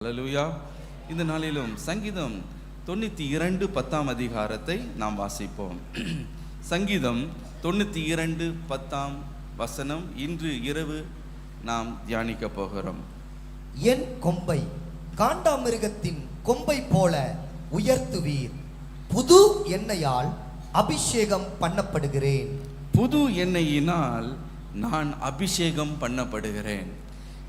அல்லேலூயா. இந்த நாளிலும் சங்கீதம் 92:10 அதிகாரத்தை நாம் வாசிப்போம். சங்கீதம் 92:10 இன்று இரவு நாம் தியானிக்க போகிறோம். என் கொம்பை காண்டாமிருகத்தின் கொம்பை போல உயர்த்துவீர், புது எண்ணெயால் அபிஷேகம் பண்ணப்படுகிறேன். புது எண்ணெயினால் நான் அபிஷேகம் பண்ணப்படுகிறேன்.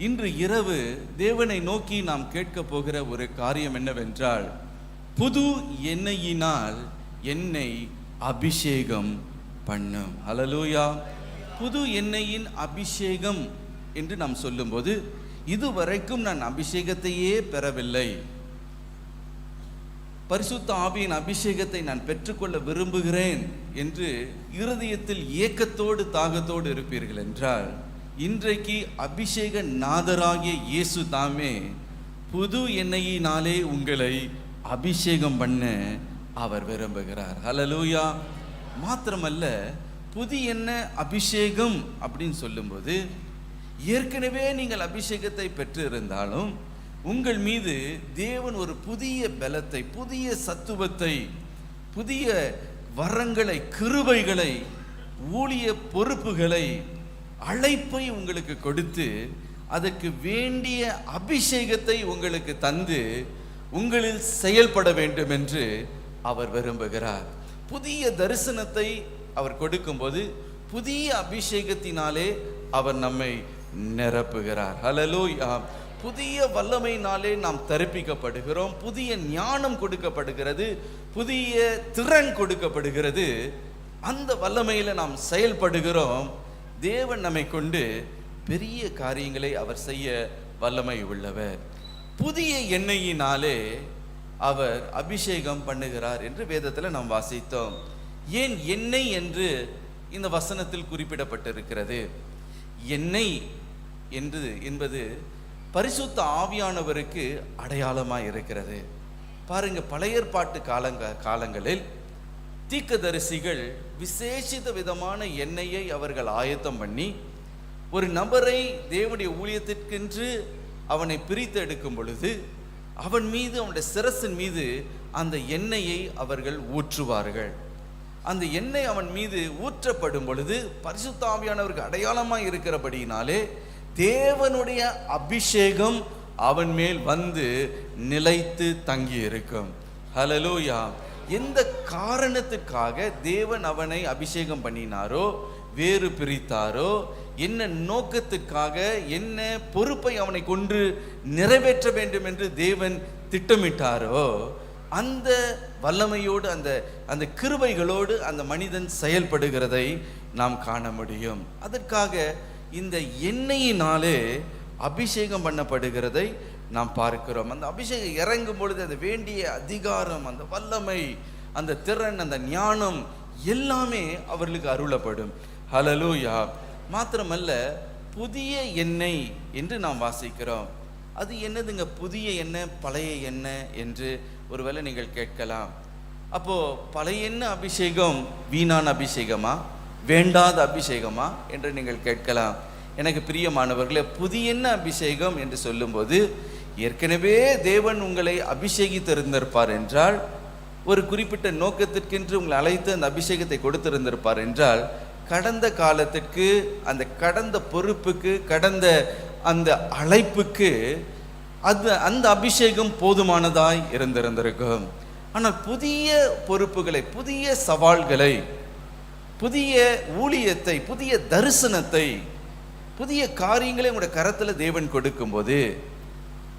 இன்று இரவு தேவனை நோக்கி நாம் கேட்க போகிற ஒரு காரியம் என்னவென்றால், புது எண்ணெயினால் என்னை அபிஷேகம் பண்ணும். அல்லேலூயா. புது எண்ணெயின் அபிஷேகம் என்று நாம் சொல்லும்போது, இதுவரைக்கும் நான் அபிஷேகத்தையே பெறவில்லை, பரிசுத்த ஆவியின் அபிஷேகத்தை நான் பெற்றுக்கொள்ள விரும்புகிறேன் என்று இருதயத்தில் ஏக்கத்தோடு தாகத்தோடு இருப்பீர்கள் என்றால், இன்றைக்கு அபிஷேக நாதராகிய இயேசு தாமே புது எண்ணெயினாலே உங்களை அபிஷேகம் பண்ண அவர் விரும்புகிறார். அல்லேலூயா. மாத்திரமல்ல, புதிய எண்ணெய் அபிஷேகம் அப்படின்னு சொல்லும்போது, ஏற்கனவே நீங்கள் அபிஷேகத்தை பெற்று இருந்தாலும் உங்கள் மீது தேவன் ஒரு புதிய பலத்தை, புதிய சத்துவத்தை, புதிய வரங்களை, கிருபைகளை, ஊழிய பொறுப்புகளை, அழைப்பை உங்களுக்கு கொடுத்து அதற்கு வேண்டிய அபிஷேகத்தை உங்களுக்கு தந்து உங்களில் செயல்பட வேண்டும் என்று அவர் விரும்புகிறார். புதிய தரிசனத்தை அவர் கொடுக்கும்போது புதிய அபிஷேகத்தினாலே அவர் நம்மை நிரப்புகிறார். அல்லேலூயா. புதிய வல்லமையினாலே நாம் தரிப்பிக்கப்படுகிறோம். புதிய ஞானம் கொடுக்கப்படுகிறது, புதிய திறன் கொடுக்கப்படுகிறது. அந்த வல்லமையில நாம் செயல்படுகிறோம். தேவன் நம்மை கொண்டு பெரிய காரியங்களை அவர் செய்ய வல்லமை உள்ளவர். புதிய எண்ணெயினாலே அவர் அபிஷேகம் பண்ணுகிறார் என்று வேதத்தில் நாம் வாசித்தோம். ஏன் எண்ணெய் என்று இந்த வசனத்தில் குறிப்பிடப்பட்டிருக்கிறது? எண்ணெய் என்பது பரிசுத்த ஆவியானவருக்கு அடையாளமாய் இருக்கிறது. பாருங்க, பழைய ஏற்பாட்டு காலங்களில் தீர்க்கதரிசிகள் விசேஷித்த விதமான எண்ணெயை அவர்கள் ஆயத்தம் பண்ணி ஒரு நபரை தேவனுடைய ஊழியத்திற்கென்று அவனை பிரித்து எடுக்கும் பொழுது அவன் மீது, அவனுடைய சிரசின் மீது அந்த எண்ணெயை அவர்கள் ஊற்றுவார்கள். அந்த எண்ணெய் அவன் மீது ஊற்றப்படும் பொழுது பரிசுத்த ஆவியானவருக்கு அடையாளமாய் இருக்கிறபடியினாலே தேவனுடைய அபிஷேகம் அவன் மேல் வந்து நிலைத்து தங்கி இருக்கும். ஹல்லேலூயா. எந்த காரணத்துக்காக தேவன் அவனை அபிஷேகம் பண்ணினாரோ, வேறு பிரித்தாரோ, என்ன நோக்கத்துக்காக, என்ன பொறுப்பை அவனை கொண்டு நிறைவேற்ற வேண்டும் என்று தேவன் திட்டமிட்டாரோ, அந்த வல்லமையோடு, அந்த கிருபைகளோடு அந்த மனிதன் செயல்படுகிறதை நாம் காண முடியும். அதற்காக இந்த எண்ணெயினாலே அபிஷேகம் பண்ணப்படுகிறதை நாம் பார்க்கிறோம். அந்த அபிஷேகம் இறங்கும் பொழுது அது வேண்டிய அதிகாரம், அந்த வல்லமை, அந்த திறன், அந்த ஞானம் எல்லாமே அவர்களுக்கு அருளப்படும். ஹல்லேலூயா. மாத்திரமல்ல, புதிய எண்ணெய் என்று நாம் வாசிக்கிறோம். அது என்னதுங்க புதிய எண்ணெய், பழைய எண்ணெய் என்று ஒருவேளை நீங்கள் கேட்கலாம். அப்போ பழைய எண்ணெய் அபிஷேகம் வீணான அபிஷேகமா, வேண்டாத அபிஷேகமா என்று நீங்கள் கேட்கலாம். எனக்கு பிரியமானவர்களே, புதிய எண்ணெய் அபிஷேகம் என்று சொல்லும்போது, ஏற்கனவே தேவன் உங்களை அபிஷேகித்திருந்திருப்பார் என்றால், ஒரு குறிப்பிட்ட நோக்கத்திற்கென்று உங்களை அழைத்து அந்த அபிஷேகத்தை கொடுத்திருந்திருப்பார் என்றால், கடந்த காலத்திற்கு, அந்த கடந்த பொறுப்புக்கு, கடந்த அந்த அழைப்புக்கு அந்த அபிஷேகம் போதுமானதாய் இருந்திருக்கும். ஆனால் புதிய பொறுப்புகளை, புதிய சவால்களை, புதிய ஊழியத்தை, புதிய தரிசனத்தை, புதிய காரியங்களை உங்களுடைய கரத்தில் தேவன் கொடுக்கும்போது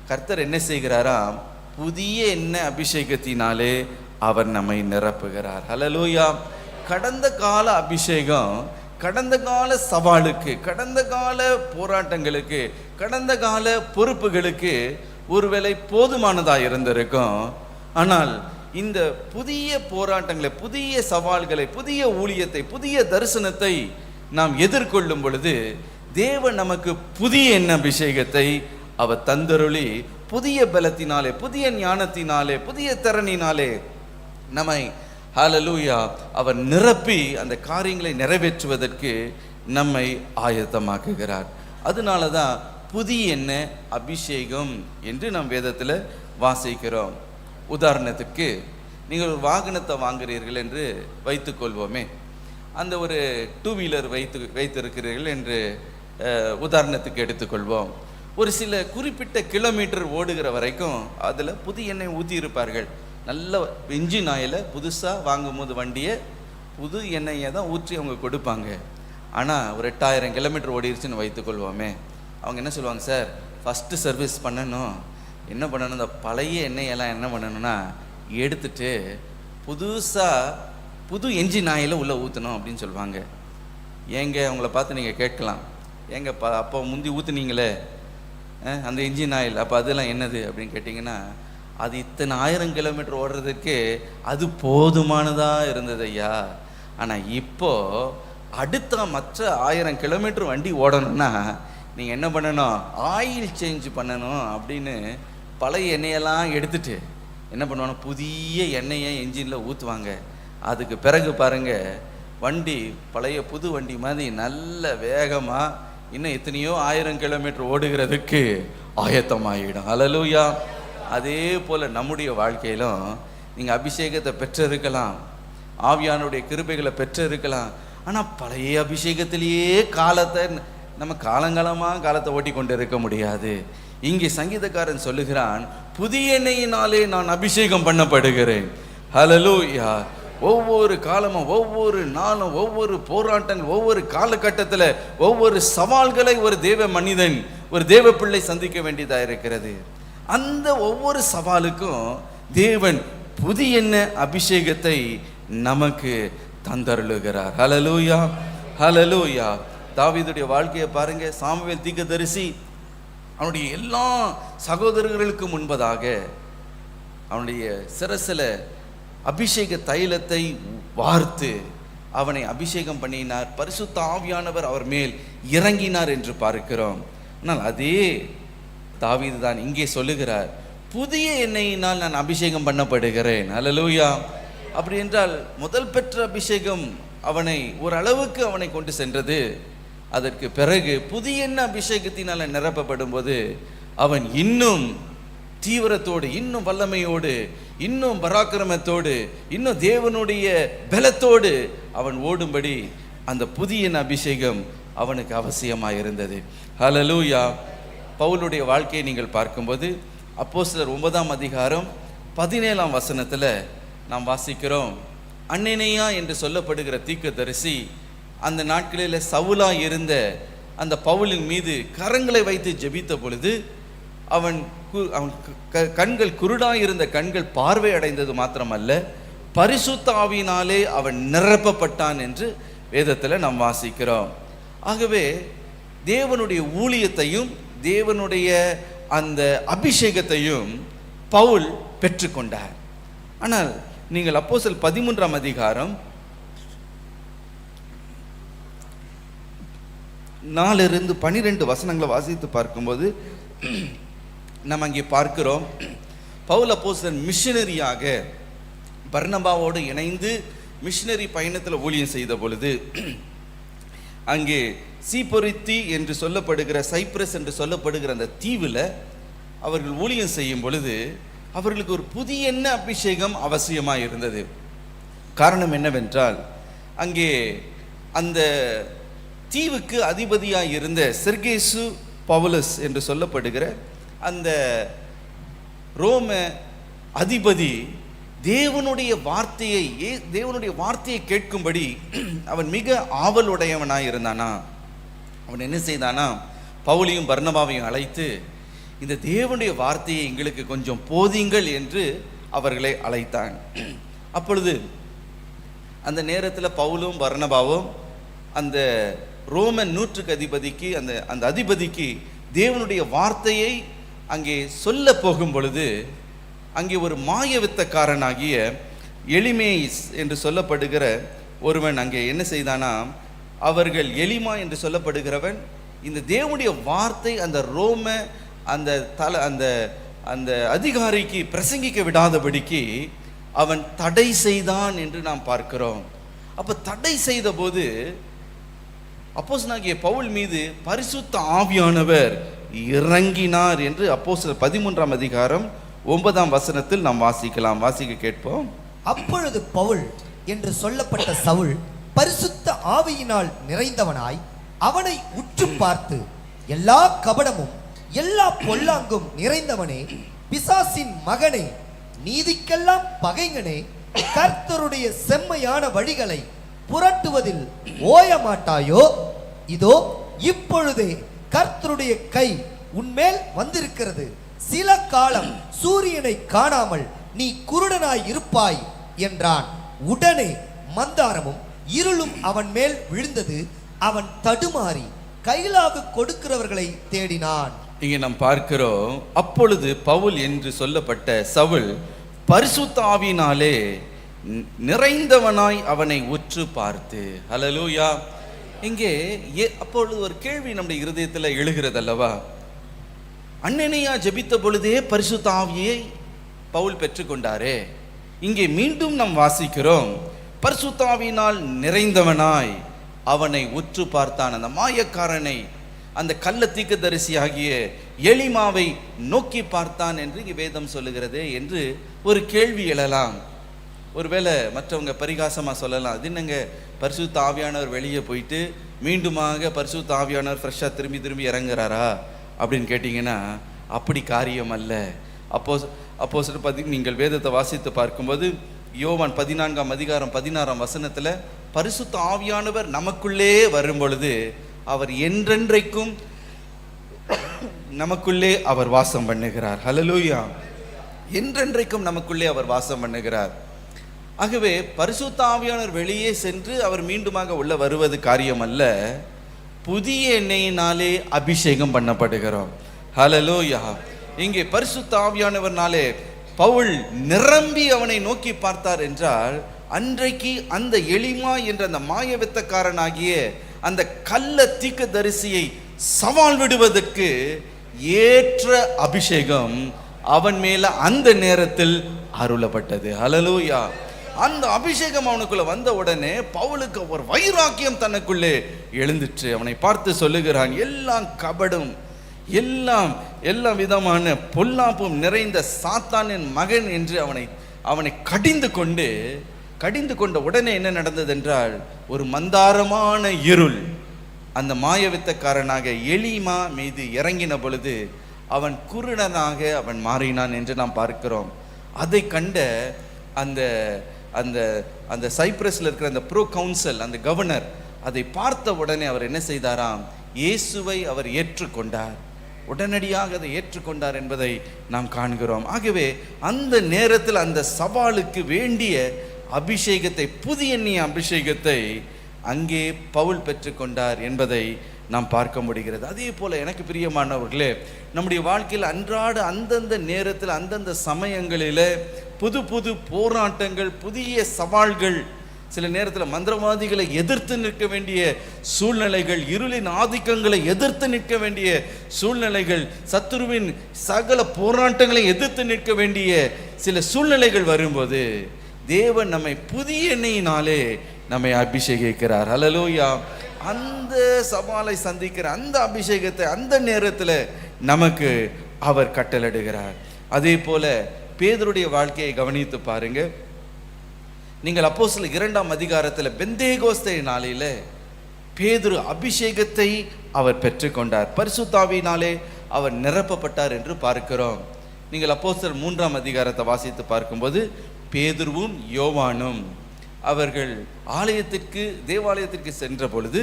கர்த்தர் என்ன செய்கிறாராம்? புதிய எண்ணெய் அபிஷேகத்தினாலே அவர் நம்மை நிரப்புகிறார். ஹல்லேலூயா. கடந்த கால அபிஷேகம் கடந்த கால சவாலுக்கு, கடந்த கால போராட்டங்களுக்கு, கடந்த கால பொறுப்புகளுக்கு ஒருவேளை போதுமானதாக இருந்திருக்கும். ஆனால் இந்த புதிய போராட்டங்களை, புதிய சவால்களை, புதிய ஊழியத்தை, புதிய தரிசனத்தை நாம் எதிர்கொள்ளும் பொழுது தேவன் நமக்கு புதிய எண்ணெய் அபிஷேகத்தை அவர் தந்தருளி, புதிய பலத்தினாலே, புதிய ஞானத்தினாலே, புதிய திறனினாலே நம்மை ஹல்லேலூயா அவர் நிரப்பி அந்த காரியங்களை நிறைவேற்றுவதற்கு நம்மை ஆயத்தமாக்குகிறார். அதனால தான் புதிய எண்ணெய் அபிஷேகம் என்று நாம் வேதத்தில் வாசிக்கிறோம். உதாரணத்துக்கு நீங்கள் ஒரு வாகனத்தை வாங்குகிறீர்கள் என்று வைத்துக்கொள்வோமே. அந்த ஒரு 2 வீலர் வைத்திருக்கிறீர்கள் என்று உதாரணத்துக்கு எடுத்துக்கொள்வோம். ஒரு சில குறிப்பிட்ட கிலோமீட்டர் ஓடுகிற வரைக்கும் அதில் புது எண்ணெய் ஊற்றி இருப்பார்கள். நல்ல இன்ஜின் ஆயில் புதுசாக வாங்கும்போது வண்டியை புது எண்ணெயை தான் ஊற்றி அவங்க கொடுப்பாங்க. ஆனால் ஒரு 8000 கிலோமீட்டர் ஓடிடுச்சுன்னு வைத்துக்கொள்வோமே. அவங்க என்ன சொல்லுவாங்க, சார் ஃபஸ்ட்டு சர்வீஸ் பண்ணணும், என்ன பண்ணணும், இந்த பழைய எண்ணெயெல்லாம் என்ன பண்ணணும்னா எடுத்துட்டு புது என்ஜின் ஆயில் உள்ளே ஊற்றணும் அப்படின்னு சொல்லுவாங்க. ஏங்க அவங்கள பார்த்து நீங்கள் கேட்கலாம், ஏங்க அப்போ முந்தி ஊற்றுனீங்களே அந்த இன்ஜின் ஆயில், அப்போ அதெல்லாம் என்னது அப்படின்னு கேட்டிங்கன்னா, அது இத்தனை 1000 கிலோமீட்டர் ஓடுறதுக்கு அது போதுமானதாக இருந்தது ஐயா. ஆனால் இப்போது அடுத்த மற்ற 1000 கிலோமீட்டர் வண்டி ஓடணும்னா நீங்கள் என்ன பண்ணணும், ஆயில் சேஞ்ச் பண்ணணும் அப்படின்னு பழைய எண்ணெயெல்லாம் எடுத்துட்டு என்ன பண்ணுவாங்க, புதிய எண்ணெயை என்ஜினில் ஊற்றுவாங்க. அதுக்கு பிறகு பாருங்கள், வண்டி பழைய புது வண்டி மாதிரி நல்ல வேகமாக இன்னும் எத்தனையோ 1000 கிலோமீட்டர் ஓடுகிறதுக்கு ஆயத்தமாகிடும். ஹல்லேலூயா. அதே போல் நம்முடைய வாழ்க்கையிலும் நீங்கள் அபிஷேகத்தை பெற்றிருக்கலாம், ஆவியானுடைய கிருபைகளை பெற்றிருக்கலாம். ஆனால் பழைய அபிஷேகத்திலேயே காலத்தை நம்ம காலங்காலமாக காலத்தை ஓட்டி கொண்டு இருக்க முடியாது. இங்கே சங்கீதக்காரன் சொல்லுகிறான், புதிய எண்ணெயினாலே நான் அபிஷேகம் பண்ணப்படுகிறேன். ஹல்லேலூயா. ஒவ்வொரு காலமும் ஒவ்வொரு நாளும் ஒவ்வொரு போராட்டங்கள் ஒவ்வொரு காலகட்டத்தில் ஒவ்வொரு சவால்களை ஒரு தேவ மனிதன் ஒரு தேவ பிள்ளை சந்திக்க வேண்டியதாக இருக்கிறது. அந்த ஒவ்வொரு சவாலுக்கும் தேவன் புதிய எண்ணெய் அபிஷேகத்தை நமக்கு தந்தருளுகிறார். ஹல்லேலூயா, ஹல்லேலூயா. தாவீதுடைய வாழ்க்கையை பாருங்க. சாமுவேல் தீர்க்கதரிசி அவனுடைய எல்லா சகோதரர்களுக்கு முன்பதாக அவனுடைய சிரசில் அபிஷேக தைலத்தை வார்த்து அவனை அபிஷேகம் பண்ணினார். பரிசுத்த ஆவியானவர் அவர் மேல் இறங்கினார் என்று பார்க்கிறோம். ஆனால் அதே தாவீது தான் இங்கே சொல்லுகிறார், புதிய எண்ணெயினால் நான் அபிஷேகம் பண்ணப்படுகிறேன். ஹல்லேலூயா. அப்படி என்றால் முதல் பெற்ற அபிஷேகம் அவனை ஓரளவுக்கு அவனை கொண்டு சென்றது. அதற்கு பிறகு புதிய எண்ணெய் அபிஷேகத்தினால் நிரப்பப்படும் போது அவன் இன்னும் தீவிரத்தோடு, இன்னும் வல்லமையோடு, இன்னும் பராக்கிரமத்தோடு, இன்னும் தேவனுடைய பலத்தோடு அவன் ஓடும்படி அந்த புதிய அபிஷேகம் அவனுக்கு அவசியமாக இருந்தது. ஹல்லேலூயா. பவுலுடைய வாழ்க்கையை நீங்கள் பார்க்கும்போது அப்போஸ்தலர் 9ஆம் அதிகாரம் 17ஆம் வசனத்தில் நாம் வாசிக்கிறோம், அன்னேனியா என்று சொல்லப்படுகிற தீர்க்கதரிசி அந்த நாட்களில் சவுலா இருந்த அந்த பவுலின் மீது கரங்களை வைத்து ஜெபித்த பொழுது அவன் கண்கள் குருடாயிருந்த கண்கள் பார்வை அடைந்தது மாத்திரமல்ல, பரிசுத்த ஆவியினாலே அவன் நிரப்பப்பட்டான் என்று வேதத்தில் நாம் வாசிக்கிறோம். ஆகவே தேவனுடைய ஊழியத்தையும் தேவனுடைய அந்த அபிஷேகத்தையும் பவுல் பெற்றுக்கொண்டார். ஆனால் நீங்கள் அப்போஸ்தலர் 13ஆம் அதிகாரம் 4-12 வசனங்களை வாசித்து பார்க்கும்போது நம்ம அங்கே பார்க்கிறோம், பவுல் அப்போஸ்தலன் மிஷனரியாக பர்னபாவோடு இணைந்து மிஷனரி பயணத்தில் ஊழியம் செய்த பொழுது அங்கே சீப்பொரித்தி என்று சொல்லப்படுகிற சைப்ரஸ் என்று சொல்லப்படுகிற அந்த தீவில் அவர்கள் ஊழியம் செய்யும் பொழுது அவர்களுக்கு ஒரு புதிய எண்ணெய் அபிஷேகம் அவசியமாக இருந்தது. காரணம் என்னவென்றால், அங்கே அந்த தீவுக்கு அதிபதியாக இருந்த செர்கேசு பவுலஸ் என்று சொல்லப்படுகிற அந்த ரோம அதிபதி தேவனுடைய வார்த்தையை கேட்கும்படி அவன் மிக ஆவலுடையவனாக இருந்தானா. அவன் என்ன செய்தானா, பவுலையும் பர்னபாவையும் அழைத்து இந்த தேவனுடைய வார்த்தையை எங்களுக்கு கொஞ்சம் போதிங்கள் என்று அவர்களை அழைத்தான். அப்பொழுது அந்த நேரத்தில் பவுலும் பர்னபாவும் அந்த ரோமன் நூற்றுக்கு அதிபதிக்கு அந்த அதிபதிக்கு தேவனுடைய வார்த்தையை அங்கே சொல்ல போகும் பொழுது அங்கே ஒரு மாயவித்தக்காரனாகிய எலிமேஸ் என்று சொல்லப்படுகிற ஒருவன் அங்கே என்ன செய்தானா, அவர்கள் எலிமா என்று சொல்லப்படுகிறவன் இந்த தேவனுடைய வார்த்தை அந்த ரோம அந்த அதிகாரிக்கு பிரசங்கிக்க விடாதபடிக்கு அவன் தடை செய்தான் என்று நாம் பார்க்கிறோம். அப்போ தடை செய்த போது அப்போஸ்தலனாகிய பவுல் மீது பரிசுத்த ஆவியானவர் இறங்கினார் என்று அப்போஸ்தலர் 13ஆம் அதிகாரம் 9ஆம் வசனத்தில் நாம் வாசிக்கலாம். வாசிக்க கேட்போம். அப்பொழுது பவுல் என்று சொல்லப்பட்ட சவுல் பரிசுத்த ஆவியினால் நிறைந்தவனாய் அவனை உற்று பார்த்து, எல்லா கபடமும் எல்லா பொல்லாங்கும் நிறைந்தவனே, பிசாசின் மகனே, நீதிக்கெல்லாம் பகைஞனே, கர்த்தருடைய செம்மையான வழிகளை புரட்டுவதில் ஓய மாட்டாயோ? இதோ இப்பொழுதே கர்த்தருடைய கை உன்மேல் வந்திருக்கிறது. சில காலம் சூரியனை காணாமல் நீ குருடனாய் இருப்பாய் என்றான். உடனே மந்தாரமும் இருளும் அவன் மேல் விழுந்தது. அவன் தடுமாறி கைலாகு கொடுக்கிறவர்களை தேடினான். இங்கே நாம் பார்க்கிறோம், அப்பொழுது பவுல் என்று சொல்லப்பட்ட சவுல் பரிசுத்த ஆவியினாலே நிறைந்தவனாய் அவனை உற்று பார்த்து. ஹல்லேலூயா. இங்கே அப்பொழுது ஒரு கேள்வி நம்முடைய இருதயத்தில் எழுகிறது அல்லவா? அன்னனையா ஜெபித்த பொழுதே பரிசுத்த ஆவியை பவுல் பெற்றுக்கொண்டாரே. இங்கே மீண்டும் நாம் வாசிக்கிறோம், பரிசுத்த ஆவியினால் நிறைந்தவனாய் அவனை உற்று பார்த்தான். அந்த மாயக்காரனை, அந்த கள்ள தீர்க்கதரிசி ஆகிய எலிமாவை நோக்கி பார்த்தான் என்று இங்கே வேதம் சொல்லுகிறதே என்று ஒரு கேள்வி எழலாம். ஒருவேளை மற்றவங்க பரிகாசமாக சொல்லலாம், அது என்னங்க பரிசுத்த ஆவியானவர் வெளியே போயிட்டு மீண்டுமாக பரிசுத்த ஆவியானவர் ஃப்ரெஷ்ஷாக திரும்பி இறங்குறாரா அப்படின்னு கேட்டிங்கன்னா அப்படி காரியம் அல்ல. அப்போஸ்தலர் நீங்கள் வேதத்தை வாசித்து பார்க்கும்போது யோவான் 14ஆம் அதிகாரம் 16ஆம் வசனத்தில் பரிசுத்த ஆவியானவர் நமக்குள்ளே வரும் பொழுது அவர் என்றென்றைக்கும் நமக்குள்ளே அவர் வாசம் பண்ணுகிறார். ஹல்லேலூயா. என்றென்றைக்கும் நமக்குள்ளே அவர் வாசம் பண்ணுகிறார். ஆகவே பரிசுத்த ஆவியானவர் வெளியே சென்று அவர் மீண்டுமாக உள்ள வருவது காரியம் அல்ல. புதிய எண்ணெயினாலே அபிஷேகம் பண்ணப்படுகிறோம். ஹல்லேலூயா. இங்கே பரிசுத்த ஆவியானவர்னாலே பவுல் நிரம்பி அவனை நோக்கி பார்த்தார் என்றால், அன்றைக்கு அந்த எலிமா என்ற அந்த மாயவித்தக்காரனாகிய அந்த கள்ள தீர்க்கதரிசியை சவால் விடுவதற்கு ஏற்ற அபிஷேகம் அவன் மேல அந்த நேரத்தில் அருளப்பட்டது. ஹல்லேலூயா. அந்த அபிஷேகம் அவனுக்குள்ள வந்த உடனே பவுலுக்கு ஒரு வைராக்கியம் தனக்குள்ளே எழுந்துச்சு. அவனை பார்த்து சொல்லுகிறான், எல்லாம் கபடும், எல்லா விதமான பொல்லாப்பும் நிறைந்த சாத்தானின் மகன் என்று அவனை கடிந்து கொண்ட உடனே என்ன நடந்தது என்றால், ஒரு மந்தாரமான இருள் அந்த மாயவித்தக்காரனாக எலிமா மீது இறங்கின பொழுது அவன் குருடனாக அவன் மாறினான் என்று நாம் பார்க்கிறோம். அதை கண்ட அந்த அந்த அந்த சைப்ரஸில் இருக்கிற அந்த ப்ரோ கவுன்சில், அந்த கவர்னர், அதை பார்த்த உடனே அவர் என்ன செய்தாராம், இயேசுவை அவர் ஏற்றுக்கொண்டார். உடனடியாக அதை ஏற்றுக்கொண்டார் என்பதை நாம் காண்கிறோம். ஆகவே அந்த நேரத்தில் அந்த சவாலுக்கு வேண்டிய அபிஷேகத்தை, புதிய அபிஷேகத்தை அங்கே பவுல் பெற்றுக்கொண்டார் என்பதை நாம் பார்க்க முடிகிறது. அதே போல எனக்கு பிரியமானவர்களே, நம்முடைய வாழ்க்கையில் அன்றாட அந்தந்த நேரத்தில் அந்தந்த சமயங்களில் புது போராட்டங்கள், புதிய சவால்கள், சில நேரத்தில் மந்திரவாதிகளை எதிர்த்து நிற்க வேண்டிய சூழ்நிலைகள், இருளின் ஆதிக்கங்களை எதிர்த்து நிற்க வேண்டிய சூழ்நிலைகள், சத்துருவின் சகல போராட்டங்களை எதிர்த்து நிற்க வேண்டிய சில சூழ்நிலைகள் வரும்போது தேவன் நம்மை புதிய எண்ணெயினாலே நம்மை அபிஷேகிக்கிறார். ஹல்லேலூயா. அந்த சவாலை சந்திக்கிற அந்த அபிஷேகத்தை அந்த நேரத்தில் நமக்கு அவர் கட்டளையிடுகிறார். அதே போல பேதுருடைய வாழ்க்கையை கவனித்து பாருங்க. நீங்கள் அப்போஸ்தலர் 2ஆம் அதிகாரத்தில் பெந்தேகோஸ்தே நாளில் பேதுரு அபிஷேகத்தை அவர் பெற்றுக்கொண்டார், பரிசுத்த ஆவியினாலே அவர் நிரப்பப்பட்டார் என்று பார்க்கிறோம். நீங்கள் அப்போஸ்தலர் 3ஆம் அதிகாரத்தை வாசித்து பார்க்கும்போது பேதுருவும் யோவானும் அவர்கள் தேவாலயத்திற்கு சென்ற பொழுது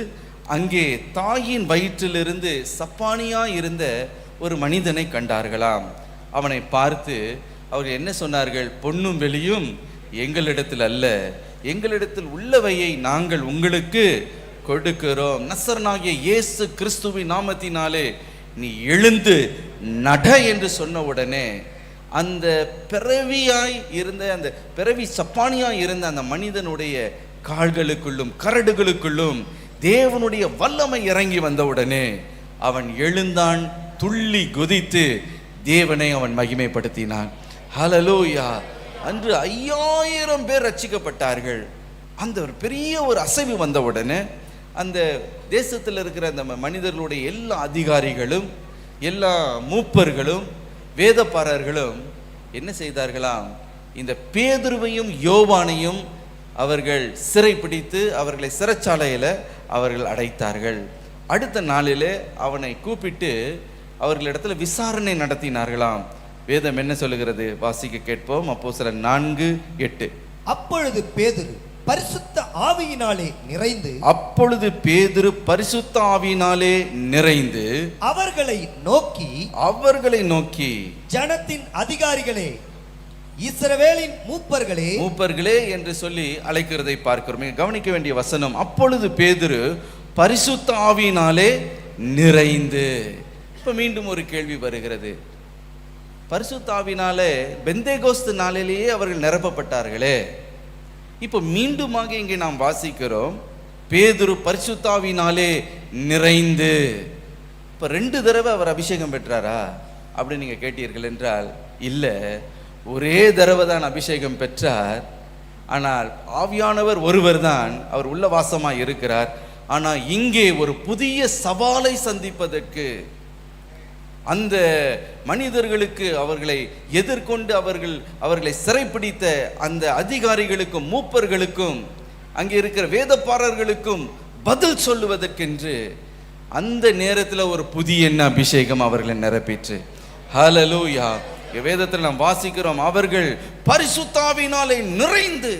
அங்கே தாயின் வயிற்றிலிருந்து சப்பானியா இருந்த ஒரு மனிதனை கண்டார்களாம். அவனை பார்த்து அவர்கள் என்ன சொன்னார்கள், பொன்னும் வெளியும் எங்களிடத்தில் அல்ல, எங்களிடத்தில் உள்ளவையை நாங்கள் உங்களுக்கு கொடுக்கிறோம். நசரனாகிய இயேசு கிறிஸ்துவின் நாமத்தினாலே நீ எழுந்து நட என்று சொன்ன உடனே அந்த பிறவியாய் இருந்த, அந்த பிறவி சப்பானியாய் இருந்த அந்த மனிதனுடைய கால்களுக்குள்ளும் கரடுகளுக்குள்ளும் தேவனுடைய வல்லமை இறங்கி வந்தவுடனே அவன் எழுந்தான், துள்ளி குதித்து தேவனை அவன் மகிமைப்படுத்தினான். ஹல்லேலூயா. அன்று 5000 பேர் ரட்சிக்கப்பட்டார்கள். அந்த ஒரு பெரிய ஒரு அசைவு வந்தவுடனே அந்த தேசத்தில் இருக்கிற அந்த மனிதர்களுடைய எல்லா அதிகாரிகளும் எல்லா மூப்பர்களும் வேதபாரர்களும் என்ன செய்தார்களாம்? இந்த பேதுருவையும் யோவானையும் அவர்கள் சிறைப்பிடித்து அவர்களை சிறைச்சாலையில் அவர்கள் அடைத்தார்கள். அடுத்த நாளிலே அவனை கூப்பிட்டு அவர்களிடத்துல விசாரணை நடத்தினார்களாம். வேதம் என்ன சொல்லுகிறது? வாசிக்க கேட்போம். அப்போஸ்தலர் 4:8. அப்பொழுது பேதுரு பரிசுத்த ஆவியினாலே நிறைந்து அவர்களை நோக்கி ஜனத்தின் அதிகாரிகளே, இஸ்ரவேலின் மூப்பர்களே என்று சொல்லி அழைக்கிறதை பார்க்கிறோம். கவனிக்க வேண்டிய வசனம், அப்பொழுது பேதுரு பரிசுத்த ஆவியினாலே நிறைந்து. இப்ப மீண்டும் ஒரு கேள்வி வருகிறது. பரிசுத்த ஆவியினாலே பெந்தேகோஸ்து நாளிலேயே அவர்கள் நிரப்பப்பட்டார்களே, இப்போ மீண்டுமாக இங்கே நாம் வாசிக்கிறோம் பேதுரு பரிசுத்த ஆவியினாலே நிறைந்து. இப்போ 2 தடவை அவர் அபிஷேகம் பெற்றாரா அப்படின்னு நீங்க கேட்டீர்கள் என்றால் இல்லை, ஒரே தடவை தான் அபிஷேகம் பெற்றார். ஆனால் ஆவியானவர் ஒருவர் தான், அவர் உள்ள வாசமாய் இருக்கிறார். ஆனால் இங்கே ஒரு புதிய சவாலை சந்திப்பதற்கு, அந்த மனிதர்களுக்கு அவர்களை எதிர்கொண்டு அவர்களை சிறைப்பிடித்த அந்த அதிகாரிகளுக்கும் மூப்பர்களுக்கும் அங்கே இருக்கிற வேதபாரர்களுக்கும் பதில் சொல்லுவதற்கென்று அந்த நேரத்தில் ஒரு புதிய அபிஷேகம் அவர்களை நிரப்பிற்று. ஹல்லேலூயா. வேதத்தில் நாம் வாசிக்கிறோம், அவர்கள் பரிசுத்த ஆவியினாலே நிறைந்து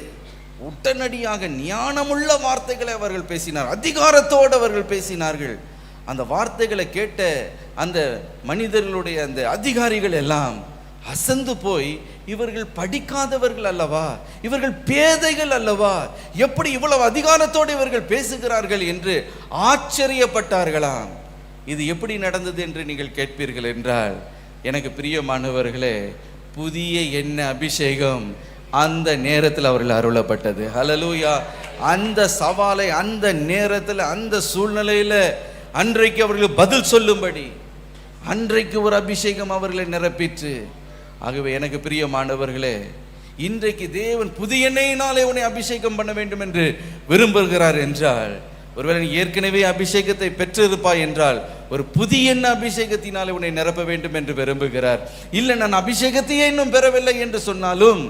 உடனடியாக ஞானமுள்ள வார்த்தைகளை அவர்கள் பேசினார், அதிகாரத்தோடு அவர்கள் பேசினார்கள். அந்த வார்த்தைகளை கேட்ட அந்த மனிதர்களுடைய அந்த அதிகாரிகள் எல்லாம் அசந்து போய், இவர்கள் படிக்காதவர்கள் அல்லவா, இவர்கள் பேதைகள் அல்லவா, எப்படி இவ்வளவு அதிகாரத்தோடு இவர்கள் பேசுகிறார்கள் என்று ஆச்சரியப்பட்டார்களாம். இது எப்படி நடந்தது என்று நீங்கள் கேட்பீர்கள் என்றால், எனக்கு பிரியமானவர்களே, புதிய அபிஷேகம் அந்த நேரத்தில் அவர்கள் அருளப்பட்டது. ஹல்லேலூயா. அந்த சவாலை அந்த நேரத்தில் அந்த சூழ்நிலையில் அன்றைக்கு அவர்கள் பதில் சொல்லும்படி அன்றைக்கு ஒரு அபிஷேகம் அவர்களை நிரப்பிற்று. ஆகவே எனக்கு பிரியமானவர்களே, இன்றைக்கு தேவன் புதிய எண்ணெயினாலே உன்னை அபிஷேகம் பண்ண வேண்டும் என்று விரும்புகிறார் என்றால், ஒருவேளை நீ ஏற்கனவே அபிஷேகத்தை பெற்றிருப்பாய் என்றால், ஒரு புதிய அபிஷேகத்தினாலே உன்னை நிரப்ப வேண்டும் என்று விரும்புகிறார். இல்லை, நான் அபிஷேகத்தையே இன்னும் பெறவில்லை என்று சொன்னாலும்,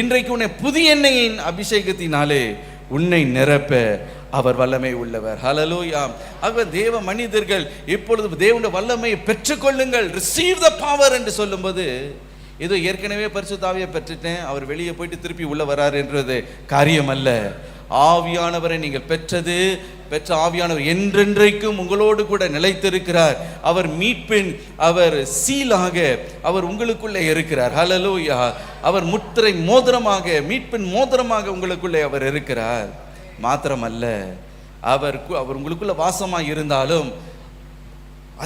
இன்றைக்கு உன்னை புதிய எண்ணெயின் அபிஷேகத்தினாலே உன்னை நிரப்ப அவர் வல்லமை உள்ளவர். ஹல்லேலூயா. ஆகவே தேவ மனிதர்கள் இப்பொழுது தேவனுடைய வல்லமையை பெற்றுக்கொள்ளுங்கள், ரிசீவ் த பவர் என்று சொல்லும்போது, ஏதோ ஏற்கனவே பரிசுத்த ஆவியை பெற்றுட்டேன், அவர் வெளியே போயிட்டு திருப்பி உள்ள வரார் என்றது காரியம் அல்ல. ஆவியானவரை நீங்கள் பெற்ற ஆவியானவர் என்றென்றைக்கும் உங்களோடு கூட நிலைத்திருக்கிறார். அவர் மீட்பின் அவர் சீலாக அவர் உங்களுக்குள்ளே இருக்கிறார். ஹல்லேலூயா. அவர் முத்திரை மோதிரமாக, மீட்பின் மோதிரமாக உங்களுக்குள்ளே அவர் இருக்கிறார். மாத்திரமல்ல, அவர் உங்களுக்குள்ள வாசமாக இருந்தாலும்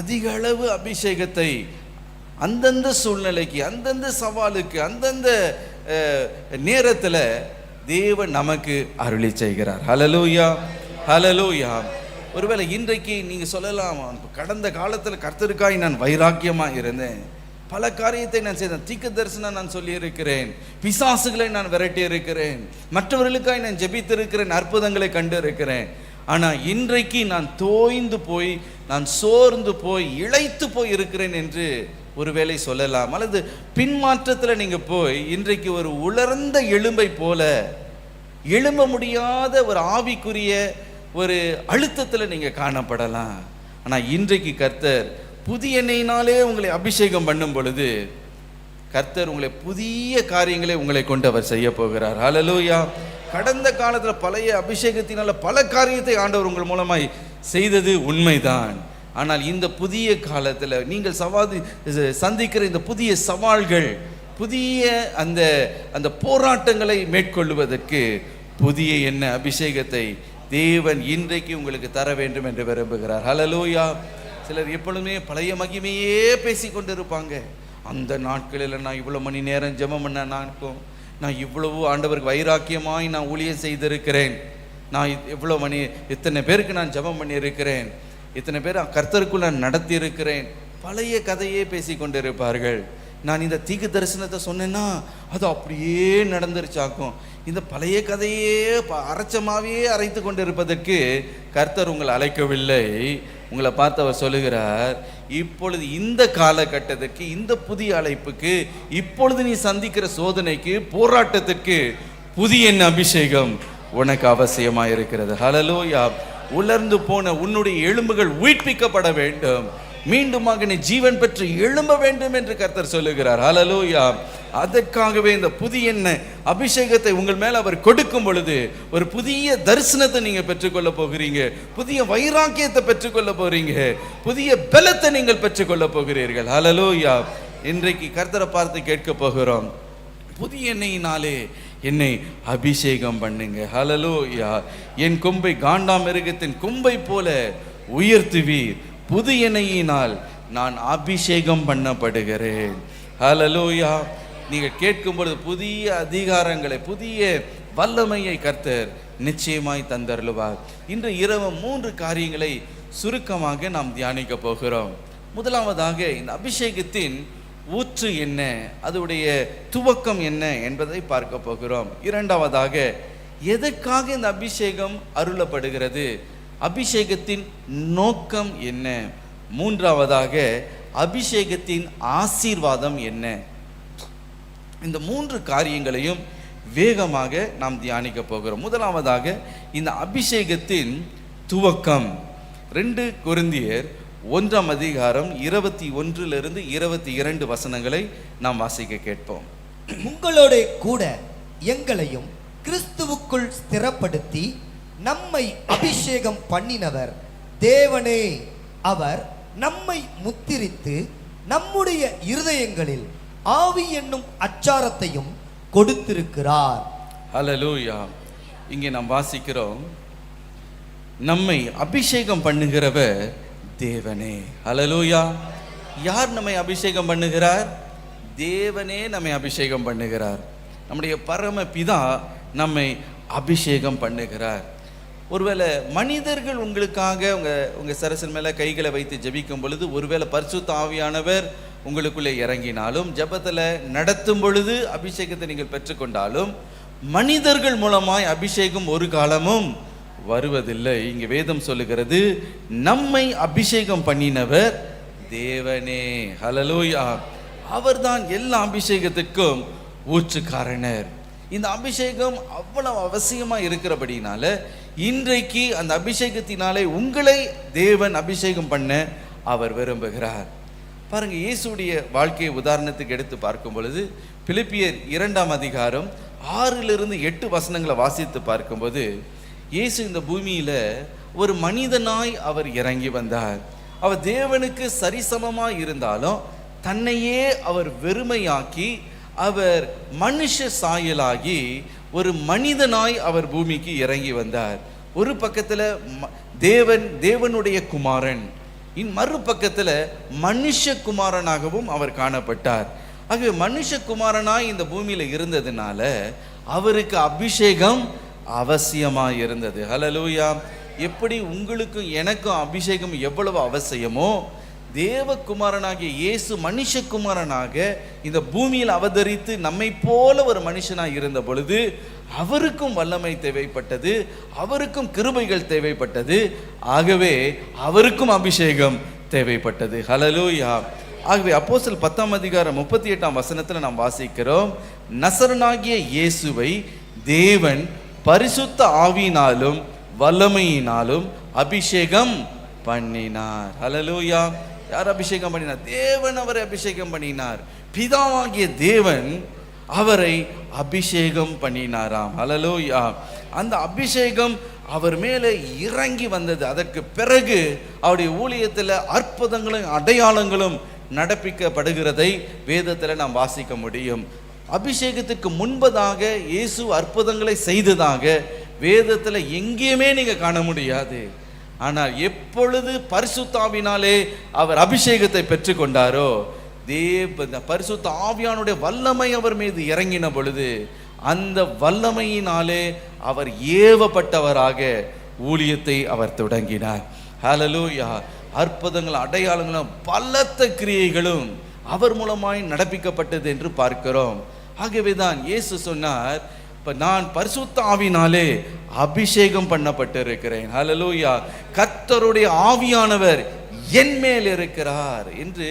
அதிக அளவு அபிஷேகத்தை அந்தந்த சூழ்நிலைக்கு, அந்தந்த சவாலுக்கு, அந்தந்த நேரத்தில் தேவன் நமக்கு அருளி செய்கிறார். ஹல்லேலூயா, ஹல்லேலூயா. ஒருவேளை இன்றைக்கு நீங்கள் சொல்லலாம், கடந்த காலத்தில் கர்த்தருக்காய் நான் வைராக்கியமாக இருந்தேன், பல காரியத்தை நான் செய்தேன், தீர்க்க தரிசனம் நான் சொல்லியிருக்கிறேன், பிசாசுகளை நான் விரட்டி இருக்கிறேன், மற்றவர்களுக்காய் நான் ஜெபித்திருக்கிறேன், அற்புதங்களை கண்டு இருக்கிறேன். ஆனால் இன்றைக்கு நான் தோய்ந்து போய், நான் சோர்ந்து போய், இளைத்து போய் இருக்கிறேன் என்று ஒருவேளை சொல்லலாம். அல்லது பின்மாற்றத்தில் நீங்கள் போய் இன்றைக்கு ஒரு உலர்ந்த எலும்பை போல, எழும்ப முடியாத ஒரு ஆவிக்குரிய ஒரு அழுத்தத்தில் நீங்கள் காணப்படலாம். ஆனால் இன்றைக்கு கர்த்தர் புதிய எண்ணெயினாலே உங்களை அபிஷேகம் பண்ணும் பொழுது, கர்த்தர் உங்களை புதிய காரியங்களை உங்களை கொண்டு அவர் செய்ய போகிறார். ஹல்லேலூயா. கடந்த காலத்தில் பழைய அபிஷேகத்தினால பல காரியத்தை ஆண்டவர் உங்கள் மூலமாய் செய்தது உண்மைதான். ஆனால் இந்த புதிய காலத்தில் நீங்கள் சந்திக்கிற இந்த புதிய சவால்கள், புதிய அந்த போராட்டங்களை மேற்கொள்வதற்கு புதிய அபிஷேகத்தை தேவன் இன்றைக்கு உங்களுக்கு தர வேண்டும் என்று விரும்புகிறார். ஹல்லேலூயா. சிலர் எப்பொழுதுமே பழைய மகிமையே பேசி கொண்டு இருப்பாங்க. அந்த நாட்களில் நான் இவ்வளோ மணி நேரம் ஜெபம் பண்ண நாட்கும், நான் இவ்வளவு ஆண்டவருக்கு வைராக்கியமாய் நான் ஊழியம் செய்திருக்கிறேன், நான் இத்தனை பேருக்கு நான் ஜெபம் பண்ணியிருக்கிறேன், இத்தனை பேர் கர்த்தருக்குள் நான் நடத்தி இருக்கிறேன். பழைய கதையே பேசி கொண்டிருப்பார்கள். நான் இந்த தீர்க்க தரிசனத்தை சொன்னேன்னா அது அப்படியே நடந்துருச்சாக்கும். இந்த பழைய கதையே அரைச்சமாவே அரைத்து கொண்டிருப்பதற்கு கர்த்தர் உங்களை அழைக்கவில்லை. உங்களை பார்த்து அவர் சொல்லுகிறார், இப்பொழுது இந்த காலகட்டத்துக்கு, இந்த புதிய அழைப்புக்கு, இப்பொழுது நீ சந்திக்கிற சோதனைக்கு, போராட்டத்துக்கு புதிய அபிஷேகம் உனக்கு அவசியமாக இருக்கிறது. ஹல்லேலூயா. உலர்ந்து போன உன்னுடைய எலும்புகள் உயிர்ப்பிக்கப்பட வேண்டும், மீண்டுமாக நீ ஜீவன் பெற்று எழும்ப வேண்டும் என்று கர்த்தர் சொல்லுகிறார். ஹல்லேலூயா. அதற்காகவே இந்த புதிய அபிஷேகத்தை உங்கள் மேல் அவர் கொடுக்கும் பொழுது ஒரு புதிய தரிசனத்தை நீங்க பெற்றுக்கொள்ள போகிறீங்க, புதிய வைராக்கியத்தை பெற்றுக்கொள்ள போறீங்க, புதிய பலத்தை நீங்கள் பெற்றுக்கொள்ள போகிறீர்கள். ஹல்லேலூயா. இன்றைக்கு கர்த்தரை பார்த்து கேட்க போகிறோம், புதிய எண்ணெயினாலே என்னை அபிஷேகம் பண்ணுங்க. ஹல்லேலூயா. என் கொம்பை காண்டாமிருகத்தின் கொம்பை போல உயர்த்துவீர், புது எண்ணெயினால் நான் அபிஷேகம் பண்ணப்படுகிறேன். ஹல்லேலூயா. நீங்கள் கேட்கும் பொழுது புதிய அதிகாரங்களை, புதிய வல்லமையை கர்த்தர் நிச்சயமாய் தந்தருளுவார். இன்று இரவு 3 காரியங்களை சுருக்கமாக நாம் தியானிக்க போகிறோம். முதலாவதாக, இந்த அபிஷேகத்தின் ஊற்று என்ன, அதனுடைய துவக்கம் என்ன என்பதை பார்க்க போகிறோம். இரண்டாவதாக, எதற்காக இந்த அபிஷேகம் அருளப்படுகிறது, அபிஷேகத்தின் நோக்கம் என்ன. மூன்றாவதாக, அபிஷேகத்தின் ஆசீர்வாதம் என்ன. இந்த 3 காரியங்களையும் வேகமாக நாம் தியானிக்க போகிறோம். முதலாவதாக, இந்த அபிஷேகத்தின் துவக்கம். 2 கொரிந்தியர் 1ஆம் அதிகாரம் 21 22 வசனங்களை நாம் வாசிக்க கேட்போம். உங்களோட கூட எங்களையும் கிறிஸ்துவுக்குள் ஸ்திரப்படுத்தி நம்மை அபிஷேகம் பண்ணினவர் தேவனே. அவர் நம்மை முத்திரித்து நம்முடைய இருதயங்களில் ஆவி என்னும் அச்சாரத்தையும் கொடுத்திருக்கிறார். ஹல்லேலூயா. இங்கே நாம் வாசிக்கிறோம், நம்மை அபிஷேகம் பண்ணுகிறவர் தேவனே. ஹல்லேலூயா. யார் நம்மை அபிஷேகம் பண்ணுகிறார்? தேவனே நம்மை அபிஷேகம் பண்ணுகிறார். நம்முடைய பரம பிதா நம்மை அபிஷேகம் பண்ணுகிறார். ஒருவேளை மனிதர்கள் உங்களுக்காக உங்க சரசன் மேல கைகளை வைத்து ஜெபிக்கும் பொழுது, ஒருவேளை பரிசுத்த ஆவியானவர் உங்களுக்குள்ளே இறங்கினாலும், ஜெபத்தில் நடத்தும் பொழுது அபிஷேகத்தை நீங்கள் பெற்றுக்கொண்டாலும், மனிதர்கள் மூலமாய் அபிஷேகம் ஒரு காலமும் வருவதில்லை. இங்கு வேதம் சொல்லுகிறது, நம்மை அபிஷேகம் பண்ணினவர் தேவனே. ஹல்லேலூயா. அவர்தான் எல்லா அபிஷேகத்துக்கும் ஊற்றுக்காரனர். இந்த அபிஷேகம் அவ்வளவு அவசியமா இருக்கிறபடினால, இன்றைக்கு அந்த அபிஷேகத்தினாலே உங்களை தேவன் அபிஷேகம் பண்ண அவர் விரும்புகிறார். பாருங்க, இயேசுடைய வாழ்க்கையை உதாரணத்துக்கு எடுத்து பார்க்கும் பொழுது, பிலிப்பியர் 2ஆம் அதிகாரம் 6 வசனங்களை வாசித்து பார்க்கும்போது, இயேசு இந்த பூமியில ஒரு மனிதனாய் அவர் இறங்கி வந்தார். அவர் தேவனுக்கு சரிசமமாய் இருந்தாலும் தன்னையே அவர் வெறுமையாக்கி, அவர் மனுஷ சாயலாகி ஒரு மனிதனாய் அவர் பூமிக்கு இறங்கி வந்தார். ஒரு பக்கத்துல தேவனுடைய குமாரன், மறுபக்கத்துல மனுஷகுமாரனாகவும் அவர் காணப்பட்டார். ஆகவே மனுஷகுமாரனாய் இந்த பூமியில இருந்ததுனால அவருக்கு அபிஷேகம் அவசியமாக இருந்தது. ஹல்லேலூயா. எப்படி உங்களுக்கும் எனக்கும் அபிஷேகம் எவ்வளவு அவசியமோ, தேவகுமாரனாகிய இயேசு மனுஷகுமாரனாக இந்த பூமியில் அவதரித்து நம்மை போல ஒரு மனுஷனாக இருந்த பொழுது அவருக்கும் வல்லமை தேவைப்பட்டது, அவருக்கும் கிருபைகள் தேவைப்பட்டது. ஆகவே அவருக்கும் அபிஷேகம் தேவைப்பட்டது. ஹல்லேலூயா. ஆகவே அப்போஸ்தலர் 10ஆம் அதிகாரம் 38ஆம் வசனத்தில் நாம் வாசிக்கிறோம், நசரனாகிய இயேசுவை தேவன் பரிசுத்த ஆவியினாலும் வல்லமையினாலும் அபிஷேகம் பண்ணினார். ஹல்லேலூயா. யார் அபிஷேகம் பண்ணினார்? தேவன் அவரை அபிஷேகம் பண்ணினார். பிதாவாகிய தேவன் அவரை அபிஷேகம் பண்ணினாராம். ஹல்லேலூயா. அந்த அபிஷேகம் அவர் மேலே இறங்கி வந்தது. அதற்கு பிறகு அவருடைய ஊழியத்தில் அற்புதங்களும் அடையாளங்களும் நடப்பிக்கப்படுகிறதை வேதத்தில் நாம் வாசிக்க முடியும். அபிஷேகத்துக்கு முன்பதாக இயேசு அற்புதங்களை செய்ததாக வேதத்தில் எங்கேயுமே நீங்க காண முடியாது. ஆனால் எப்பொழுது பரிசுத்த ஆவியினாலே அவர் அபிஷேகத்தை பெற்றுக்கொண்டாரோ, பரிசுத்த ஆவியானுடைய வல்லமை அவர் மீது இறங்கின பொழுது அந்த வல்லமையினாலே அவர் ஏவப்பட்டவராக ஊழியத்தை அவர் தொடங்கினார். ஹல்லேலூயா. அற்புதங்கள் அடையாளங்களும் பலத்த கிரியைகளும் அவர் மூலமாய் நடப்பிக்கப்பட்டது என்று பார்க்கிறோம். ஆகவேதான் இயேசு சொன்னார், நான் பரிசுத்த ஆவியினாலே அபிஷேகம் பண்ணப்பட்டிருக்கிறேன். ஹல்லேலூயா. கர்த்தருடைய ஆவியானவர் என் மேல் இருக்கிறார் என்று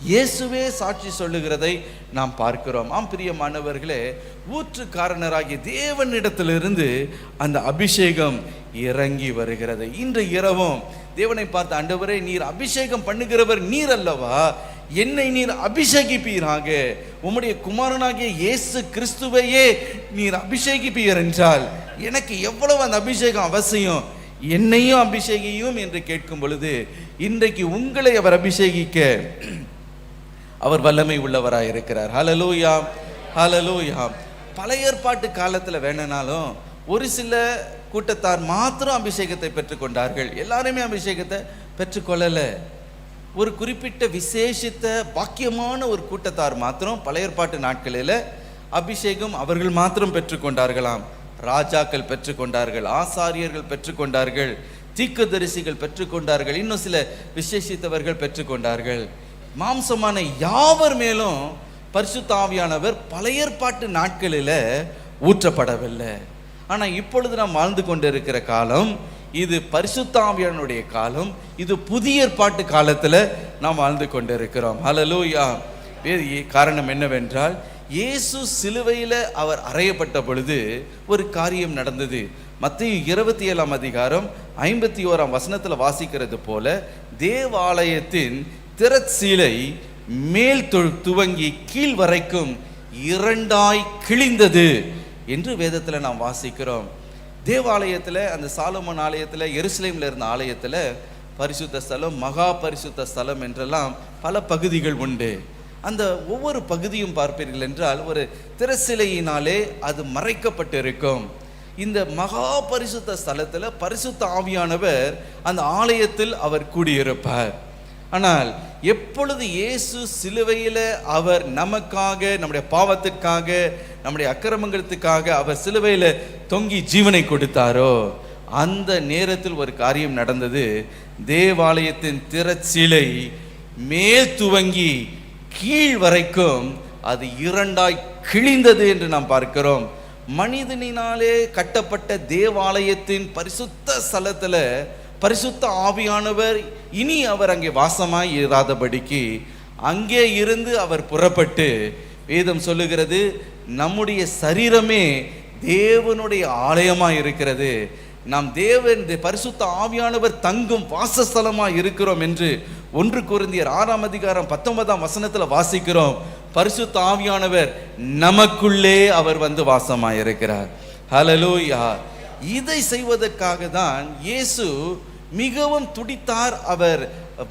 இயேசுவே சாட்சி சொல்லுகிறதை நாம் பார்க்கிறோம். ஆம் பிரியமானவர்களே, ஊற்றுக்காரனராகிய தேவனிடத்திலிருந்து அந்த அபிஷேகம் இறங்கி வருகிறது. இன்று இரவும் தேவனை பார்த்து, ஆண்டவரே, நீர் அபிஷேகம் பண்ணுகிறவர் நீர் அல்லவா, என்னை நீர் அபிஷேகிப்பீராக, உம்முடைய குமாரனாகிய இயேசு கிறிஸ்துவையே நீர் அபிஷேகிப்பீர் என்றால் எனக்கு எவ்வளவு அந்த அபிஷேகம் அவசியம், என்னையும் அபிஷேகியும் என்று கேட்கும் பொழுது, இன்றைக்கு உங்களை அவர் அபிஷேகிக்க அவர் வல்லமை உள்ளவராய் இருக்கிறார். ஹல்லேலூயா, ஹல்லேலூயா. பழைய ஏற்பாட்டு காலத்தில் வேணுனாலும் ஒரு சில கூட்டத்தார் மாத்திரம் அபிஷேகத்தை பெற்றுக்கொண்டார்கள். எல்லாருமே அபிஷேகத்தை பெற்றுக்கொள்ளல. ஒரு குறிப்பிட்ட விசேஷித்த பாக்கியமான ஒரு கூட்டத்தார் மாத்திரம் பழைய ஏற்பாட்டு நாட்களில் அபிஷேகம் அவர்கள் மாத்திரம் பெற்றுக்கொண்டார்களாம். ராஜாக்கள் பெற்றுக்கொண்டார்கள், ஆசாரியர்கள் பெற்றுக்கொண்டார்கள், தீர்க்கதரிசிகள் பெற்றுக்கொண்டார்கள், இன்னும் சில விசேஷித்தவர்கள் பெற்றுக்கொண்டார்கள். மாம்சமான யாவர் மேலும் பரிசுத்த ஆவியானவர் பழைய ஏற்பாட்டு நாட்களில் ஊற்றப்படவில்லை. ஆனால் இப்பொழுது நாம் வாழ்ந்து கொண்டிருக்கிற காலம் இது பரிசுத்த ஆவியானுடைய காலம். இது புதிய ஏற்பாட்டு காலத்தில் நாம் வாழ்ந்து கொண்டிருக்கிறோம். ஹல்லேலூயா. காரணம் என்னவென்றால், இயேசு சிலுவையில் அவர் அறையப்பட்ட பொழுது ஒரு காரியம் நடந்தது. மத்தேயு 27 அதிகாரம் 51 வசனத்தில் வாசிக்கிறது போல, தேவாலயத்தின் திறச்சீலை மேல் துவங்கி கீழ் வரைக்கும் 2 கிழிந்தது என்று வேதத்தில் நாம் வாசிக்கிறோம். தேவாலயத்தில், அந்த சாலமோன் ஆலயத்தில், எருசலேமில் இருந்த ஆலயத்தில் பரிசுத்த ஸ்தலம், மகா பரிசுத்த ஸ்தலம் என்றெல்லாம் பல பகுதிகள் உண்டு. அந்த ஒவ்வொரு பகுதியும் பார்ப்பீர்கள் என்றால் ஒரு திறச்சிலையினாலே அது மறைக்கப்பட்டிருக்கும். இந்த மகா பரிசுத்த ஸ்தலத்தில் பரிசுத்த ஆவியானவர் அந்த ஆலயத்தில் அவர் கூடியிருப்பார். ஆனால் எப்பொழுது இயேசு சிலுவையில் அவர் நமக்காக, நம்முடைய பாவத்திற்காக, நம்முடைய அக்கிரமங்களுக்காக அவர் சிலுவையில் தொங்கி ஜீவனை கொடுத்தாரோ, அந்த நேரத்தில் ஒரு காரியம் நடந்தது. தேவாலயத்தின் திறச்சிலை மேல் துவங்கி கீழ் வரைக்கும் அது 2 கிழிந்தது என்று நாம் பார்க்கிறோம். மனிதனினாலே கட்டப்பட்ட தேவாலயத்தின் பரிசுத்த ஸ்தலத்தில் பரிசுத்த ஆவியானவர் இனி அவர் அங்கே வாசமாய் இராதபடிக்கு அங்கே இருந்து அவர் புறப்பட்டு, வேதம் சொல்லுகிறது, நம்முடைய சரீரமே தேவனுடைய ஆலயமாய் இருக்கிறது, நாம் தேவன் பரிசுத்த ஆவியானவர் தங்கும் வாசஸ்தலமாய் இருக்கிறோம் என்று 1 கொரிந்தியர் 6 அதிகாரம் 19 வசனத்தில் வாசிக்கிறோம். பரிசுத்த ஆவியானவர் நமக்குள்ளே அவர் வந்து வாசமாய் இருக்கிறார். ஹல்லேலூயா. இதை செய்வதற்காக தான் இயேசு மிகவும் துடித்தார், அவர்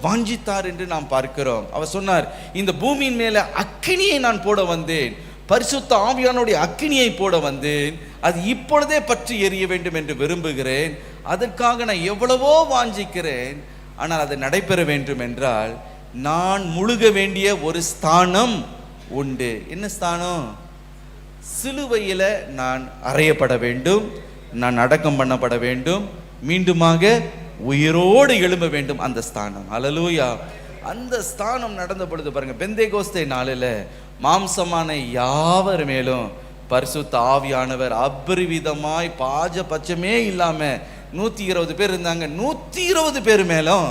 வாஞ்சித்தார் என்று நாம் பார்க்கிறோம். அவர் சொன்னார், இந்த பூமியின் மேலே அக்கினியை நான் போட வந்தேன், பரிசுத்த ஆவியானுடைய அக்கினியை போட வந்தேன், அது இப்பொழுதே பற்றி எரிய வேண்டும் என்று விரும்புகிறேன், அதற்காக நான் எவ்வளவோ வாஞ்சிக்கிறேன். ஆனால் அது நடைபெற வேண்டும் என்றால் நான் முழுக வேண்டிய ஒரு ஸ்தானம் உண்டு. என்ன ஸ்தானம்? சிலுவையில் நான் அறையப்பட வேண்டும், நான் அடக்கம் பண்ணப்பட வேண்டும், மீண்டுமாக உயிரோடு எழும்ப வேண்டும். அந்த ஸ்தானம், ஹல்லேலூயா. அந்த ஸ்தானம் நடந்த பொழுது பாருங்க, பெந்தேகோஸ்தே நாளில் மாம்சமான யாவர் மேலும் பரிசுத்த ஆவியானவர் அபரிவிதமாய் பாஜபட்சமே இல்லாம 120 பேர் இருந்தாங்க, 120 பேர் மேலும்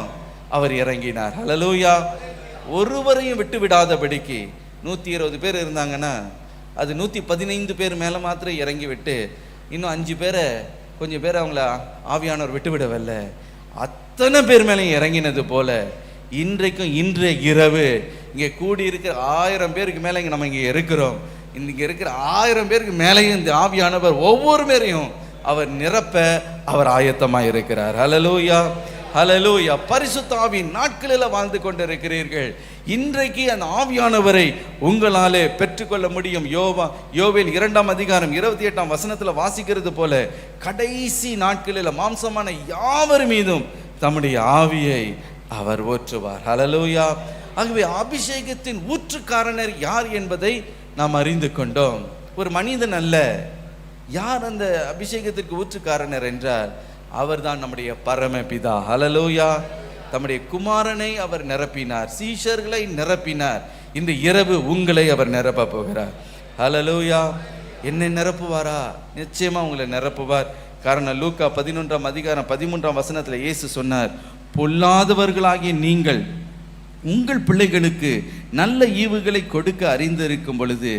அவர் இறங்கினார். ஹல்லேலூயா. ஒருவரையும் விட்டு விடாதபடிக்கு 120 பேர் இருந்தாங்கன்னா அது 115 பேர் மேலே மாத்திரம் இறங்கி விட்டு இன்னும் 5 பேரை கொஞ்சம் பேர் அவங்கள ஆவியானவர் விட்டு விடவில்லை, அத்தனை பேர் மேலேயும் இறங்கினது போல இன்றைக்கும் இன்றைய இரவு இங்கே கூடி இருக்கிற 1000 பேருக்கு மேலே இங்கே நம்ம இங்கே இருக்கிறோம். இங்கே இருக்கிற 1000 பேருக்கு மேலேயும் இந்த ஆவியானவர் ஒவ்வொரு பேரையும் அவர் நிரப்ப அவர் ஆயத்தமாக இருக்கிறார். ஹல்லேலூயா, ஹல்லேலூயா. பரிசுத்த ஆவியின் நாட்களில் வாழ்ந்து கொண்டிருக்கிறீர்கள். இன்றைக்கு அந்த ஆவியானவரை உங்களாலே பெற்றுக்கொள்ள முடியும். யோவேல் 2 அதிகாரம் 28 வசனத்தில் வாசிக்கிறது போல கடைசி நாட்களில் மாம்சமான யாவர் மீதும் தம்முடைய ஆவியை அவர் ஊற்றுவார். ஹல்லேலூயா. ஆகவே அபிஷேகத்தின் ஊற்றுக்காரனர் யார் என்பதை நாம் அறிந்து கொண்டோம். ஒரு மனிதன் அல்ல. யார் அந்த அபிஷேகத்திற்கு ஊற்றுக்காரனர் என்றால் அவர்தான் நம்முடைய பரமபிதா. ஹல்லேலூயா. தம்முடைய குமாரனை அவர் நிரப்பினார், சீஷர்களை நிரப்பினார். இந்த இரவு உங்களை அவர் நிரப்ப போகிறார். ஹல்லேலூயா. என்னை நிரப்புவாரா? நிச்சயமா உங்களை நிரப்புவார். காரணம் லூக்கா 11 அதிகாரம் 13 வசனத்தில் இயேசு சொன்னார், பொல்லாதவர்களாகிய நீங்கள் உங்கள் பிள்ளைகளுக்கு நல்ல ஈவுகளை கொடுக்க அறிந்திருக்கும் பொழுது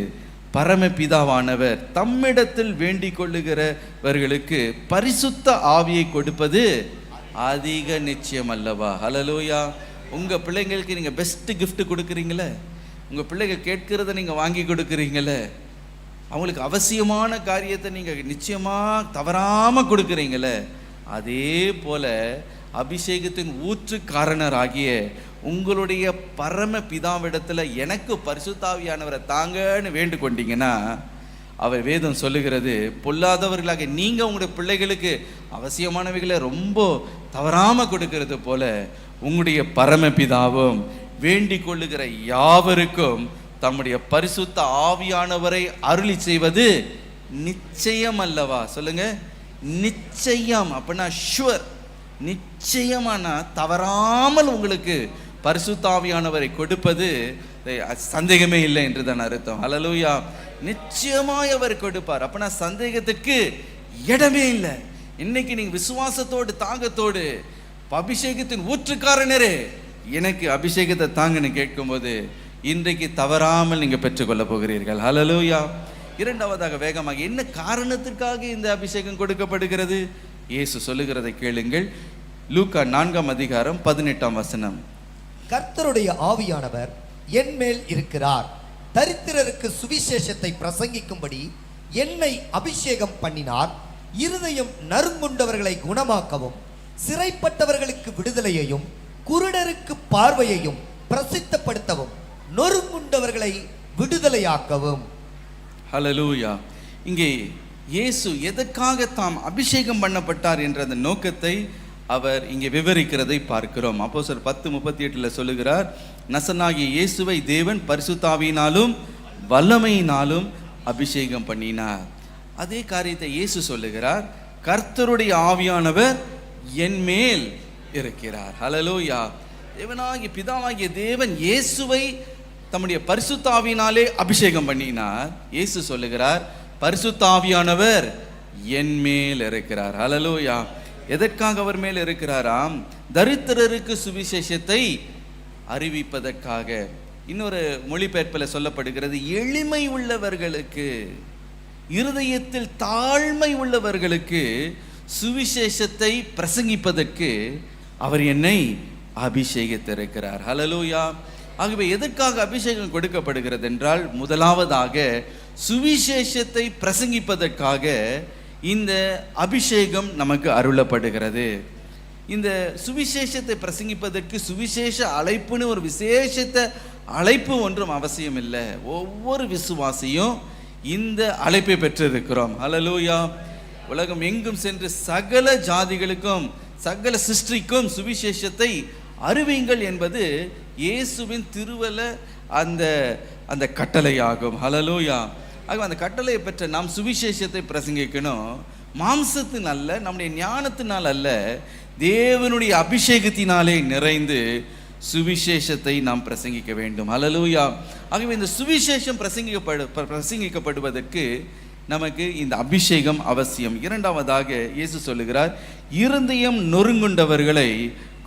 பரமபிதாவானவர் தம்மிடத்தில் வேண்டிக் கொள்ளுகிறவர்களுக்கு பரிசுத்த ஆவியை கொடுப்பது அதிக நிச்சயம் அல்லவா? ஹல்லேலூயா. உங்கள் பிள்ளைங்களுக்கு நீங்கள் பெஸ்ட் gift கொடுக்குறீங்களே, உங்கள் பிள்ளைங்க கேட்கிறத நீங்கள் வாங்கி கொடுக்குறீங்களே, அவங்களுக்கு அவசியமான காரியத்தை நீங்கள் நிச்சயமாக தவறாமல் கொடுக்குறீங்களே, அதே போல அபிஷேகத்தின் ஊற்றுக்காரணராகிய உங்களுடைய பரம பிதாவிடத்தில் எனக்கு பரிசுத்தாவியானவரை தாங்கன்னு வேண்டு கொண்டீங்கன்னா, அவர் வேதம் சொல்லுகிறது, பொல்லாதவர்களாக நீங்கள் உங்களுடைய பிள்ளைகளுக்கு அவசியமானவைகளை ரொம்ப தவறாமல் கொடுக்கிறது போல உங்களுடைய பரமபிதாவும் வேண்டிக் கொள்ளுகிற யாவருக்கும் தம்முடைய பரிசுத்த ஆவியானவரை அருளி செய்வது நிச்சயம் அல்லவா? சொல்லுங்க, நிச்சயம். அப்படின்னா ஷுவர், நிச்சயமான தவறாமல் உங்களுக்கு பரிசுத்த ஆவியானவரை கொடுப்பது சந்தேகமே இல்லை என்று தான் அர்த்தம். ஹல்லேலூயா. நிச்சயமாய் அவர் கொடுப்பார். அப்படின்னா சந்தேகத்துக்கு இடமே இல்லை. இன்னைக்கு நீங்க விசுவாசத்தோடு தாகத்தோடு அபிஷேகத்தின் ஊற்றுக்காரனரே எனக்கு அபிஷேகத்தை தாங்கன்னு கேட்கும்போது இன்றைக்கு தவறாமல் நீங்க பெற்றுக்கொள்ள போகிறீர்கள். ஹல்லேலூயா. இரண்டாவதாக வேகமாக, என்ன காரணத்திற்காக இந்த அபிஷேகம் கொடுக்கப்படுகிறது? இயேசு சொல்லுகிறதை கேளுங்கள். லூக்கா 4:18. கர்த்தருடைய ஆவியானவர் என் மேல் இருக்கிறார், தரித்திரருக்கு சுவிசேஷத்தை பிரசங்கிக்கும்படி என்னை அபிஷேகம் பண்ணினார், இருதயம் நறுங்குண்டவர்களை குணமாக்கவும், சிறைப்பட்டவர்களுக்கு விடுதலையையும், குருடருக்கு பார்வையையும் பிரசித்தப்படுத்தவும், நொறுங்குண்டவர்களை விடுதலையாக்கவும். ஹல்லேலூயா. இங்கே இயேசு எதற்காக தாம் அபிஷேகம் பண்ணப்பட்டார் என்ற அந்த நோக்கத்தை அவர் இங்கே விவரிக்கிறதை பார்க்கிறோம். அப்போஸ்தலர் 10:38 சொல்லுகிறார், நசனாகிய இயேசுவை தேவன் பரிசுத்தாவியினாலும் வல்லமையினாலும் அபிஷேகம் பண்ணினார். அதே காரியத்தை இயேசு சொல்லுகிறார், கர்த்தருடைய ஆவியானவர் என் மேல் இருக்கிறார். ஹல்லேலூயா. தேவனாகிய பிதாவாகிய தேவன் இயேசுவை தம்முடைய பரிசுத்த ஆவியினாலே அபிஷேகம் பண்ணினார். இயேசு சொல்லுகிறார், பரிசுத்த ஆவியானவர் என் மேல் இருக்கிறார். ஹல்லேலூயா. எதற்காக அவர் மேல் இருக்கிறாராம்? தரித்திரருக்கு சுவிசேஷத்தை அறிவிப்பதற்காக. இன்னொரு மொழிபெயர்ப்பில் சொல்லப்படுகிறது, எளிமை உள்ளவர்களுக்கு, இருதயத்தில் தாழ்மை உள்ளவர்களுக்கு சுவிசேஷத்தை பிரசங்கிப்பதற்கு அவர் என்னை அபிஷேகித்திருக்கிறார். ஹல்லேலூயா. ஆகவே எதற்காக அபிஷேகம் கொடுக்கப்படுகிறது என்றால், முதலாவதாக சுவிசேஷத்தை பிரசங்கிப்பதற்காக இந்த அபிஷேகம் நமக்கு அருளப்படுகிறது. இந்த சுவிசேஷத்தை பிரசங்கிப்பதற்கு சுவிசேஷ அழைப்புன்னு ஒரு விசேஷத்தை அழைப்பு ஒன்றும் அவசியம் இல்லை. ஒவ்வொரு விசுவாசியும் இந்த அழைப்பை பெற்றிருக்கிறோம். ஹல்லேலூயா. உலகம் எங்கும் சென்று சகல ஜாதிகளுக்கும் சகல சிருஷ்டிக்கும் சுவிசேஷத்தை அறிவியுங்கள் என்பது இயேசுவின் திருவல அந்த கட்டளையாகும். ஹல்லேலூயா. ஆக அந்த கட்டளையை பெற்ற நாம் சுவிசேஷத்தை பிரசங்கிக்கணும். மாம்சத்தின் அல்ல, நம்முடைய ஞானத்தினால் அல்ல, தேவனுடைய அபிஷேகத்தினாலே நிறைந்து சுவிசேஷத்தை நாம் பிரசங்கிக்க வேண்டும். ஹல்லேலூயா. ஆகவே இந்த சுவிசேஷம் பிரசங்கிக்கப்படுவதற்கு நமக்கு இந்த அபிஷேகம் அவசியம். இரண்டாவதாக இயேசு சொல்லுகிறார், இருதயம் நொறுங்குண்டவர்களை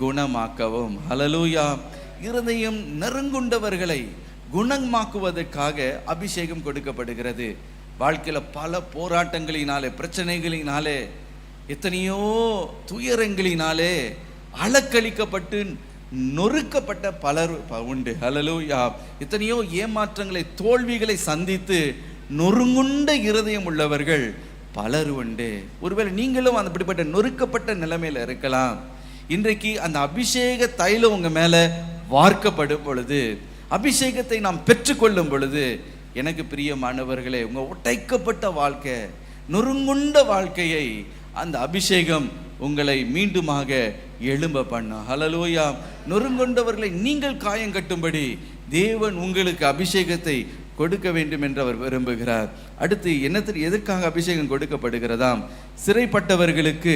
குணமாக்கவும். ஹல்லேலூயா. இருதயம் நறுங்குண்டவர்களை குணமாக்குவதற்காக அபிஷேகம் கொடுக்கப்படுகிறது. வாழ்க்கையில் பல போராட்டங்களினாலே, பிரச்சனைகளினாலே, எத்தனையோ துயரங்களினாலே அலக்களிக்கப்பட்டு நொறுக்கப்பட்ட பலர் உண்டு. ஹல்லேலூயா. எத்தனையோ ஏமாற்றங்களை, தோல்விகளை சந்தித்து நொறுங்குண்ட இருதயம் உள்ளவர்கள் பலர் உண்டு. ஒருவேளை நீங்களும் அப்படிப்பட்ட நொறுக்கப்பட்ட நிலைமையில் இருக்கலாம். இன்றைக்கு அந்த அபிஷேக தைலம் உங்க மேல வார்க்கப்படும் பொழுது, அபிஷேகத்தை நாம் பெற்றுக்கொள்ளும் பொழுது, எனக்கு பிரியமானவர்களே, உங்க உடைக்கப்பட்ட வாழ்க்கை, நொறுங்குண்ட வாழ்க்கையை அந்த அபிஷேகம் உங்களை மீண்டுமாக எழும்ப பண்ணும். ஹல்லேலூயா. நொறுங்குண்டவர்களை நீங்கள் காயம் கட்டும்படி தேவன் உங்களுக்கு அபிஷேகத்தை கொடுக்க வேண்டும் என்று அவர் விரும்புகிறார். அடுத்து எதற்காக அபிஷேகம் கொடுக்கப்படுகிறதாம்? சிறைப்பட்டவர்களுக்கு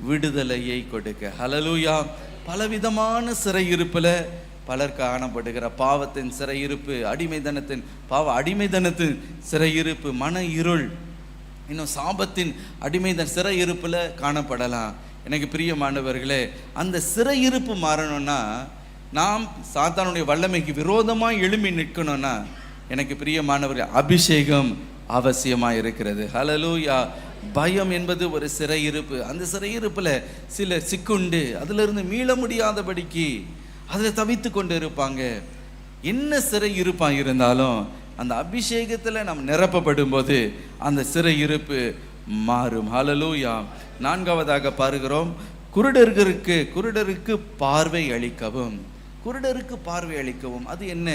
விடுதலையை கொடுக்க. ஹல்லேலூயா. பலவிதமான சிறையிருப்புல பலர் காணப்படுகிற பாவத்தின் சிறையிருப்பு, அடிமைதனத்தின் சிறையிருப்பு, மன இருள், இன்னும் சாபத்தின் சிறையிருப்புல காணப்படலாம். எனக்கு பிரியமானவர்களே, அந்த சிறையிருப்பு மாறணும்னா, நாம் சாத்தானுடைய வல்லமைக்கு விரோதமாக எழும்பி நிற்கணும்னா, எனக்கு பிரியமானவர்கள், அபிஷேகம் அவசியமாக இருக்கிறது. ஹல்லேலூயா. பயம் என்பது ஒரு சிறையிருப்பு. அந்த சிறையிருப்பில் சிலர் சிக்குண்டு அதிலிருந்து மீள முடியாதபடிக்கு அதில் தவித்து கொண்டு இருப்பாங்க. என்ன சிறையிருப்பாக இருந்தாலும் அந்த அபிஷேகத்தில் நாம் நிரப்பப்படும் போது அந்த சிறையிருப்பு மாறும். ஹல்லேலூயா. நான்காவதாக பாருகிறோம், குருடருக்கு பார்வை அளிக்கவும். குருடருக்கு பார்வை அளிக்கவும் அது என்ன?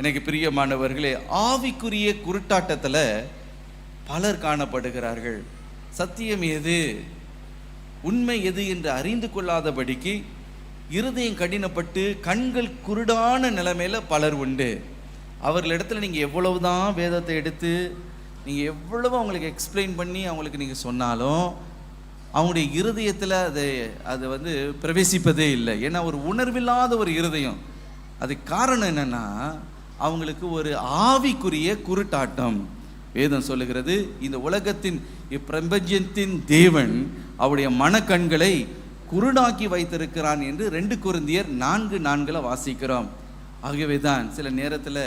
எனக்கு பிரியமானவர்களே, ஆவிக்குரிய குருட்டாட்டத்தில் பலர் காணப்படுகிறார்கள். சத்தியம் எது, உண்மை எது என்று அறிந்து கொள்ளாதபடிக்கு இருதயம் கடினப்பட்டு கண்கள் குருடான நிலைமையில பலர் உண்டு. அவர்களிடத்துல நீங்கள் எவ்வளவுதான் வேதத்தை எடுத்து நீங்கள் எவ்வளவு அவங்களுக்கு எக்ஸ்பிளைன் பண்ணி அவங்களுக்கு நீங்கள் சொன்னாலும் அவங்களுடைய இருதயத்தில் அது பிரவேசிப்பதே இல்லை. ஏன்னா ஒரு உணர்வில்லாத ஒரு இருதயம். அதுக்கு காரணம் என்னன்னா, அவங்களுக்கு ஒரு ஆவிக்குரிய குருட்டாட்டம். வேதம் சொல்லுகிறது, இந்த உலகத்தின் இப்பிரபஞ்சத்தின் தேவன் அவருடைய மனக்கண்களை குருடாக்கி வைத்திருக்கிறான் என்று 2 கொரிந்தியர் 4:4 வாசிக்கிறோம். ஆகவே தான் சில நேரத்தில்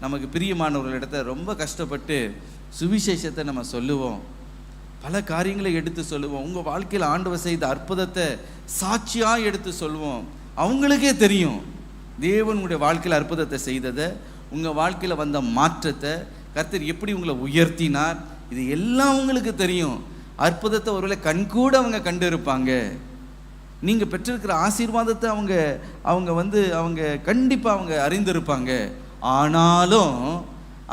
நமக்கு பிரியமானவர்களிடத்தை ரொம்ப கஷ்டப்பட்டு சுவிசேஷத்தை நம்ம சொல்லுவோம், பல காரியங்களை எடுத்து சொல்லுவோம். உங்கள் வாழ்க்கையில் ஆண்டவர் செய்த அற்புதத்தை சாட்சியாக எடுத்து சொல்லுவோம். அவங்களுக்கே தெரியும் தேவன் உங்களுடைய வாழ்க்கையில் அற்புதத்தை செய்ததை, உங்கள் வாழ்க்கையில் வந்த மாற்றத்தை, கர்த்தர் எப்படி உங்களை உயர்த்தினார், இது எல்லாம் உங்களுக்கு தெரியும். அற்புதத்தை ஒருவேளை கண்கூட அவங்க கண்டு இருப்பாங்க. நீங்கள் பெற்றிருக்கிற ஆசீர்வாதத்தை அவங்க கண்டிப்பாக அவங்க அறிந்திருப்பாங்க. ஆனாலும்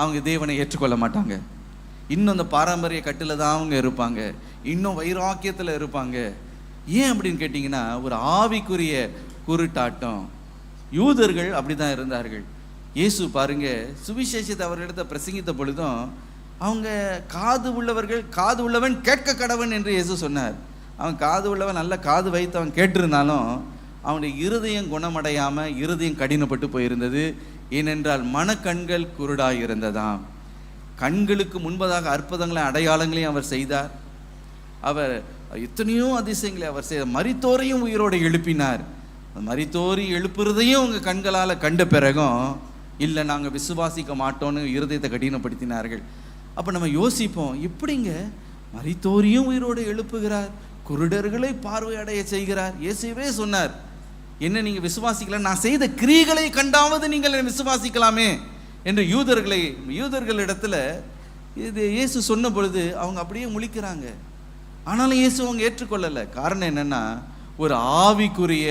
அவங்க தேவனை ஏற்றுக்கொள்ள மாட்டாங்க. இன்னும் அந்த பாரம்பரிய கட்டில் தான் அவங்க இருப்பாங்க, இன்னும் வைராக்கியத்தில் இருப்பாங்க. ஏன் அப்படின்னு கேட்டிங்கன்னா, ஒரு ஆவிக்குரிய குருட்டாட்டம். யூதர்கள் அப்படி தான் இருந்தார்கள். இயேசு பாருங்க, சுவிசேஷத்தை அவர்களிடத்தை பிரசங்கித்த பொழுதும் அவங்க காது உள்ளவன் கேட்க கடவன் என்று இயேசு சொன்னார். அவன் காது உள்ளவன், நல்ல காது வைத்து அவன் கேட்டிருந்தாலும் அவனுடைய இருதயம் குணமடையாமல் இருதயம் கடினப்பட்டு போயிருந்தது. ஏனென்றால் மனக்கண்கள் குருடாய் இருந்ததாம். கண்களுக்கு முன்பதாக அற்புதங்களை அடையாளங்களையும் அவர் செய்தார். அவர் எத்தனையோ அதிசயங்களை அவர் செய்தார். மரித்தோரையும் உயிரோடு எழுப்பினார். மரித்தோரி எழுப்புறதையும் அவங்க கண்களால் கண்ட பிறகும் இல்லை, நாங்கள் விசுவாசிக்க மாட்டோன்னு இருதயத்தை கடினப்படுத்தினார்கள். அப்போ நம்ம யோசிப்போம், எப்படிங்க மரித்தோரையும் உயிரோடு எழுப்புகிறார், குருடர்களை பார்வை அடைய செய்கிறார்? இயேசுவே சொன்னார், என்ன நீங்கள் விசுவாசிக்கல, நான் செய்த கிரியைகளை கண்டாவது நீங்கள் விசுவாசிக்கலாமே என்று யூதர்களிடத்துல இது இயேசு சொன்ன பொழுது அவங்க அப்படியே முழிக்கிறாங்க. ஆனாலும் இயேசு அவங்க ஏற்றுக்கொள்ளலை. காரணம் என்னன்னா, ஒரு ஆவிக்குரிய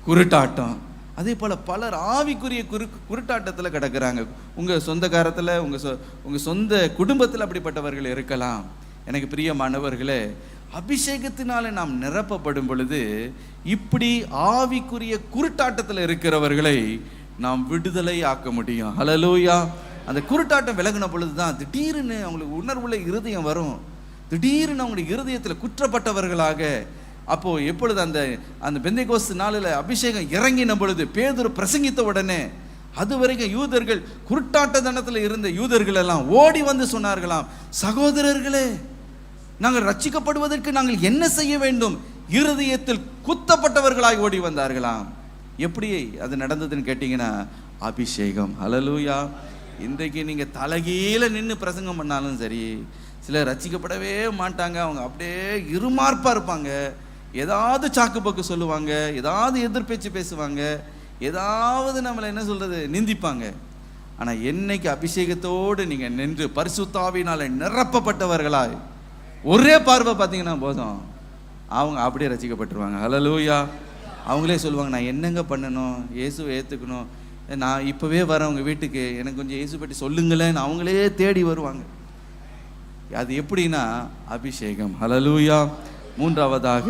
குருட்டாட்டம். அதே போல் பலர் ஆவிக்குரிய குருட்டாட்டத்தில் கிடக்கிறாங்க. உங்கள் சொந்தக்காரத்தில் உங்கள் சொந்த குடும்பத்தில் அப்படிப்பட்டவர்கள் இருக்கலாம். எனக்கு பிரியமானவர்களே, அபிஷேகத்தினால நாம் நிரப்பப்படும் பொழுது இப்படி ஆவிக்குரிய குருட்டாட்டத்தில் இருக்கிறவர்களை நாம் விடுதலை ஆக்க முடியும். ஹல்லேலூயா. அந்த குருட்டாட்டம் விலகின பொழுது தான் திடீர்னு அவங்களுக்கு உணர்வுள்ள இருதயம் வரும். திடீர்னு அவங்களுடைய இருதயத்தில் குற்றப்பட்டவர்களாக, அப்போது எப்பொழுது அந்த பெந்தேகோஸ்து நாளில் அபிஷேகம் இறங்கின பொழுது பேதுரு பிரசங்கித்த உடனே அது வரைக்கும் யூதர்கள் குருட்டாட்ட தனத்தில் இருந்த யூதர்கள் எல்லாம் ஓடி வந்து சொன்னார்களாம், சகோதரர்களே, நாங்கள் ரட்சிக்கப்படுவதற்கு நாங்கள் என்ன செய்ய வேண்டும்? இருதயத்தில் குத்தப்பட்டவர்களாய் ஓடி வந்தார்களாம். எப்படி அது நடந்ததுன்னு கேட்டிங்கன்னா, அபிஷேகம். ஹல்லேலூயா. இன்றைக்கு நீங்கள் தலைகீழ நின்று பிரசங்கம் பண்ணாலும் சரி, சிலர் ரட்சிக்கப்படவே மாட்டாங்க. அவங்க அப்படியே இருமார்ப்பாக இருப்பாங்க. ஏதாவது சாக்குப்போக்கு சொல்லுவாங்க, ஏதாவது எதிர்பேச்சு பேசுவாங்க, ஏதாவது நம்மளை என்ன சொல்கிறது நிந்திப்பாங்க. ஆனால் என்னைக்கு அபிஷேகத்தோடு நீங்கள் நின்று பரிசுத்தாவினால நிரப்பப்பட்டவர்களாய் ஒரே பார்வை பார்த்தீங்கன்னா போதும், அவங்க அப்படியே ரட்சிக்கப்பட்டுருவாங்க. ஹல்லேலூயா. அவங்களே சொல்லுவாங்க, நான் என்னங்க பண்ணணும், இயேசுவை ஏற்றுக்கணும், நான் இப்போவே வரேன் உங்கள் வீட்டுக்கு, எனக்கு கொஞ்சம் இயேசு பற்றி சொல்லுங்களேன்னு அவங்களே தேடி வருவாங்க. அது எப்படின்னா அபிஷேகம். ஹல்லேலூயா. மூன்றாவதாக,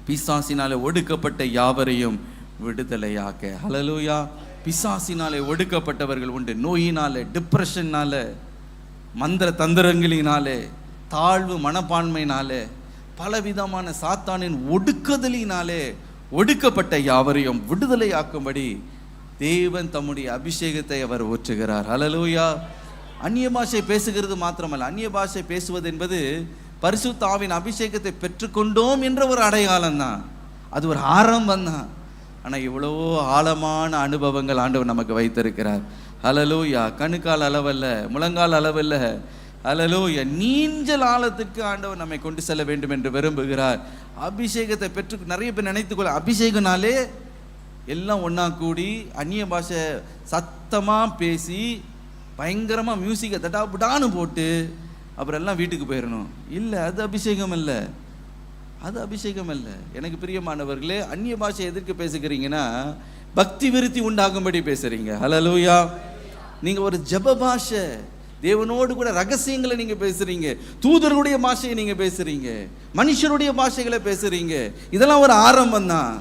பிசாசினாலே ஒடுக்கப்பட்ட யாவரையும் விடுதலையாக்க. ஹல்லேலூயா. பிசாசினாலே ஒடுக்கப்பட்டவர்கள் உண்டு. நோயினாலே, டிப்ரெஷன்னால, மந்திர தந்திரங்களினாலே, தாழ்வு மனப்பான்மையினாலே, பலவிதமான சாத்தானின் ஒடுக்குதலினாலே ஒடுக்கப்பட்ட யாவரையும் விடுதலையாக்கும்படி தேவன் தம்முடைய அபிஷேகத்தை அவர் ஊற்றுகிறார். ஹல்லேலூயா. அந்நிய பாஷை பேசுகிறது மாத்திரமல்ல, அந்நிய பாஷை பேசுவது என்பது பரிசுத்த ஆவியின் அபிஷேகத்தை பெற்றுக்கொண்டோம் என்ற ஒரு அடையாளம் தான், அது ஒரு ஆரம்பம் தான். ஆனால் இவ்வளவோ ஆழமான அனுபவங்கள் ஆண்டவர் நமக்கு வைத்திருக்கிறார். ஹல்லேலூயா. கணுக்கால் அளவல்ல, முழங்கால் அளவல்ல, ஹல்லேலூயா, நீஞ்சல் ஆழத்திற்கு ஆண்டவர் நம்மை கொண்டு செல்ல வேண்டும் என்று விரும்புகிறார். அபிஷேகத்தை பெற்று நிறைய பேர் நினைத்துக்கொள்ள, அபிஷேகனாலே எல்லாம் ஒன்றா கூடி அந்நிய பாஷை சத்தமாக பேசி பயங்கரமாக மியூசிக்கை தட்டாபுடான்னு போட்டு அப்புறம் எல்லாம் வீட்டுக்கு போயிடணும். இல்லை, அது அபிஷேகம் இல்லை, அது அபிஷேகம் இல்லை. எனக்கு பிரியமானவர்களே, அந்நிய பாஷை எதற்கு பேசுகிறீங்கன்னா பக்தி விருத்தி உண்டாகும்படி பேசுகிறீங்க. ஹல்லேலூயா. நீங்கள் ஒரு ஜெப பாஷை, தேவனோடு கூட ரகசியங்களை நீங்கள் பேசுகிறீங்க, தூதர்களுடைய பாஷையை நீங்கள் பேசுகிறீங்க, மனுஷருடைய பாஷைகளை பேசுகிறீங்க. இதெல்லாம் ஒரு ஆரம்பம் தான்.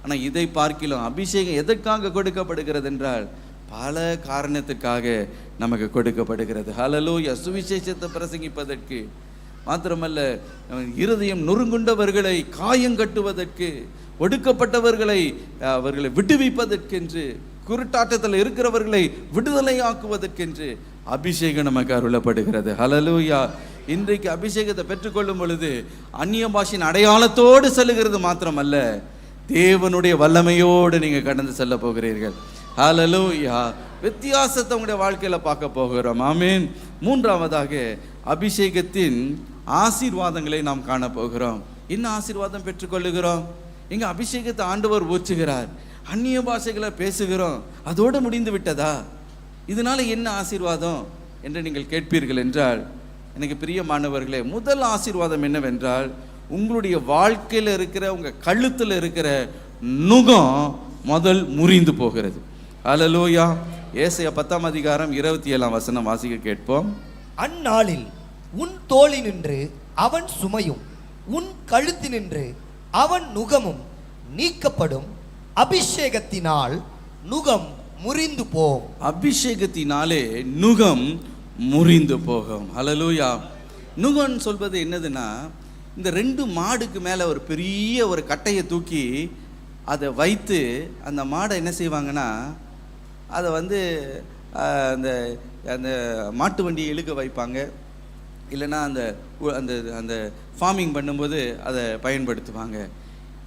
ஆனால் இதை பார்க்கலாம் அபிஷேகம் எதற்காக கொடுக்கப்படுகிறது என்றால் பல காரணத்துக்காக நமக்கு கொடுக்கப்படுகிறது. ஹல்லேலூயா. சுவிசேஷத்தை பிரசங்கிப்பதற்கு மாத்திரமல்ல, இருதயம் நொறுங்குண்டவர்களை காயங்கட்டுவதற்கு, ஒடுக்கப்பட்டவர்களை அவர்களை விடுவிப்பதற்கென்று, குருட்டாட்டத்தில் இருக்கிறவர்களை விடுதலை ஆக்குவதற்கென்று அபிஷேகம் நமக்கு அருளப்படுகிறது. ஹல்லேலூயா. இன்றைக்கு அபிஷேகத்தை பெற்றுக்கொள்ளும் பொழுது அந்நிய பாஷையின் அடையாளத்தோடு செல்லுகிறது மாத்திரமல்ல, தேவனுடைய வல்லமையோடு நீங்கள் கடந்து செல்ல போகிறீர்கள். ஹல்லேலூயா. வித்தியாசத்தை உங்களுடைய வாழ்க்கையில் பார்க்க போகிறோம். ஆமென். மூன்றாவதாக அபிஷேகத்தின் ஆசீர்வாதங்களை நாம் காணப்போகிறோம். என்ன ஆசீர்வாதம் பெற்றுக்கொள்ளுகிறோம்? எங்கள் அபிஷேகத்தை ஆண்டவர் ஊற்றுகிறார், அந்நிய பாஷைகளை பேசுகிறோம், அதோடு முடிந்து விட்டதா? இதனால என்ன ஆசீர்வாதம் என்று நீங்கள் கேட்பீர்கள் என்றால், எனக்கு பிரியமானவர்களே, முதல் ஆசீர்வாதம் என்னவென்றால், உங்களுடைய வாழ்க்கையில் இருக்கிற உங்கள் கழுத்தில் இருக்கிற நுகம் முதல் முறிந்து போகிறது. ஹல்லேலூயா. ஏசாயா 10ஆம் அதிகாரம் 27ஆம் வசனம் வாசிக்க கேட்போம். அந்நாளில் உன் தோளினின்று அவன் சுமையும் உன் கழுத்தினின்று அவன் நுகமும் நீக்கப்படும், அபிஷேகத்தினால் நுகம் முறிந்து போகும். அபிஷேகத்தினாலே நுகம் முறிந்து போகும். ஹல்லேலூயா. நுகம் சொல்வது என்னதுன்னா, இந்த 2 மாடுக்கு மேலே ஒரு பெரிய ஒரு கட்டையை தூக்கி அதை வைத்து அந்த மாடை என்ன செய்வாங்கன்னா, அதை அந்த அந்த மாட்டு வண்டியை இழுக்க வைப்பாங்க, இல்லைன்னா அந்த அந்த அந்த ஃபார்மிங் பண்ணும்போது அதை பயன்படுத்துவாங்க.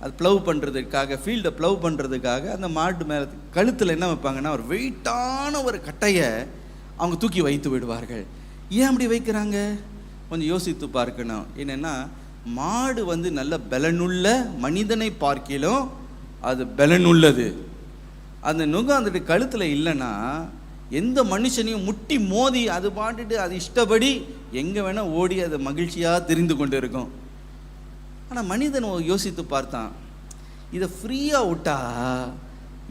அது ப்ளவ் பண்ணுறதுக்காக, ஃபீல்டை ப்ளவ் பண்ணுறதுக்காக அந்த மாட்டு மேலே கழுத்தில் என்ன வைப்பாங்கன்னா, ஒரு வெயிட்டான ஒரு கட்டையை அவங்க தூக்கி வைத்து விடுவார்கள். ஏன் அப்படி வைக்கிறாங்க? கொஞ்சம் யோசித்து பார்க்கணும். என்னென்னா, மாடு நல்ல பலனுள்ள, மனிதனை பார்க்கிலும் அது பலனுள்ளது. அந்த நுகம் அந்த கழுத்தில் இல்லைன்னா எந்த மனுஷனையும் முட்டி மோதி அது பாட்டுட்டு அது இஷ்டப்படி எங்கே வேணால் ஓடி அது மகிழ்ச்சியாக தெரிந்து கொண்டு இருக்கும். ஆனால் மனிதன் யோசித்து பார்த்தான், இதை ஃப்ரீயாக விட்டா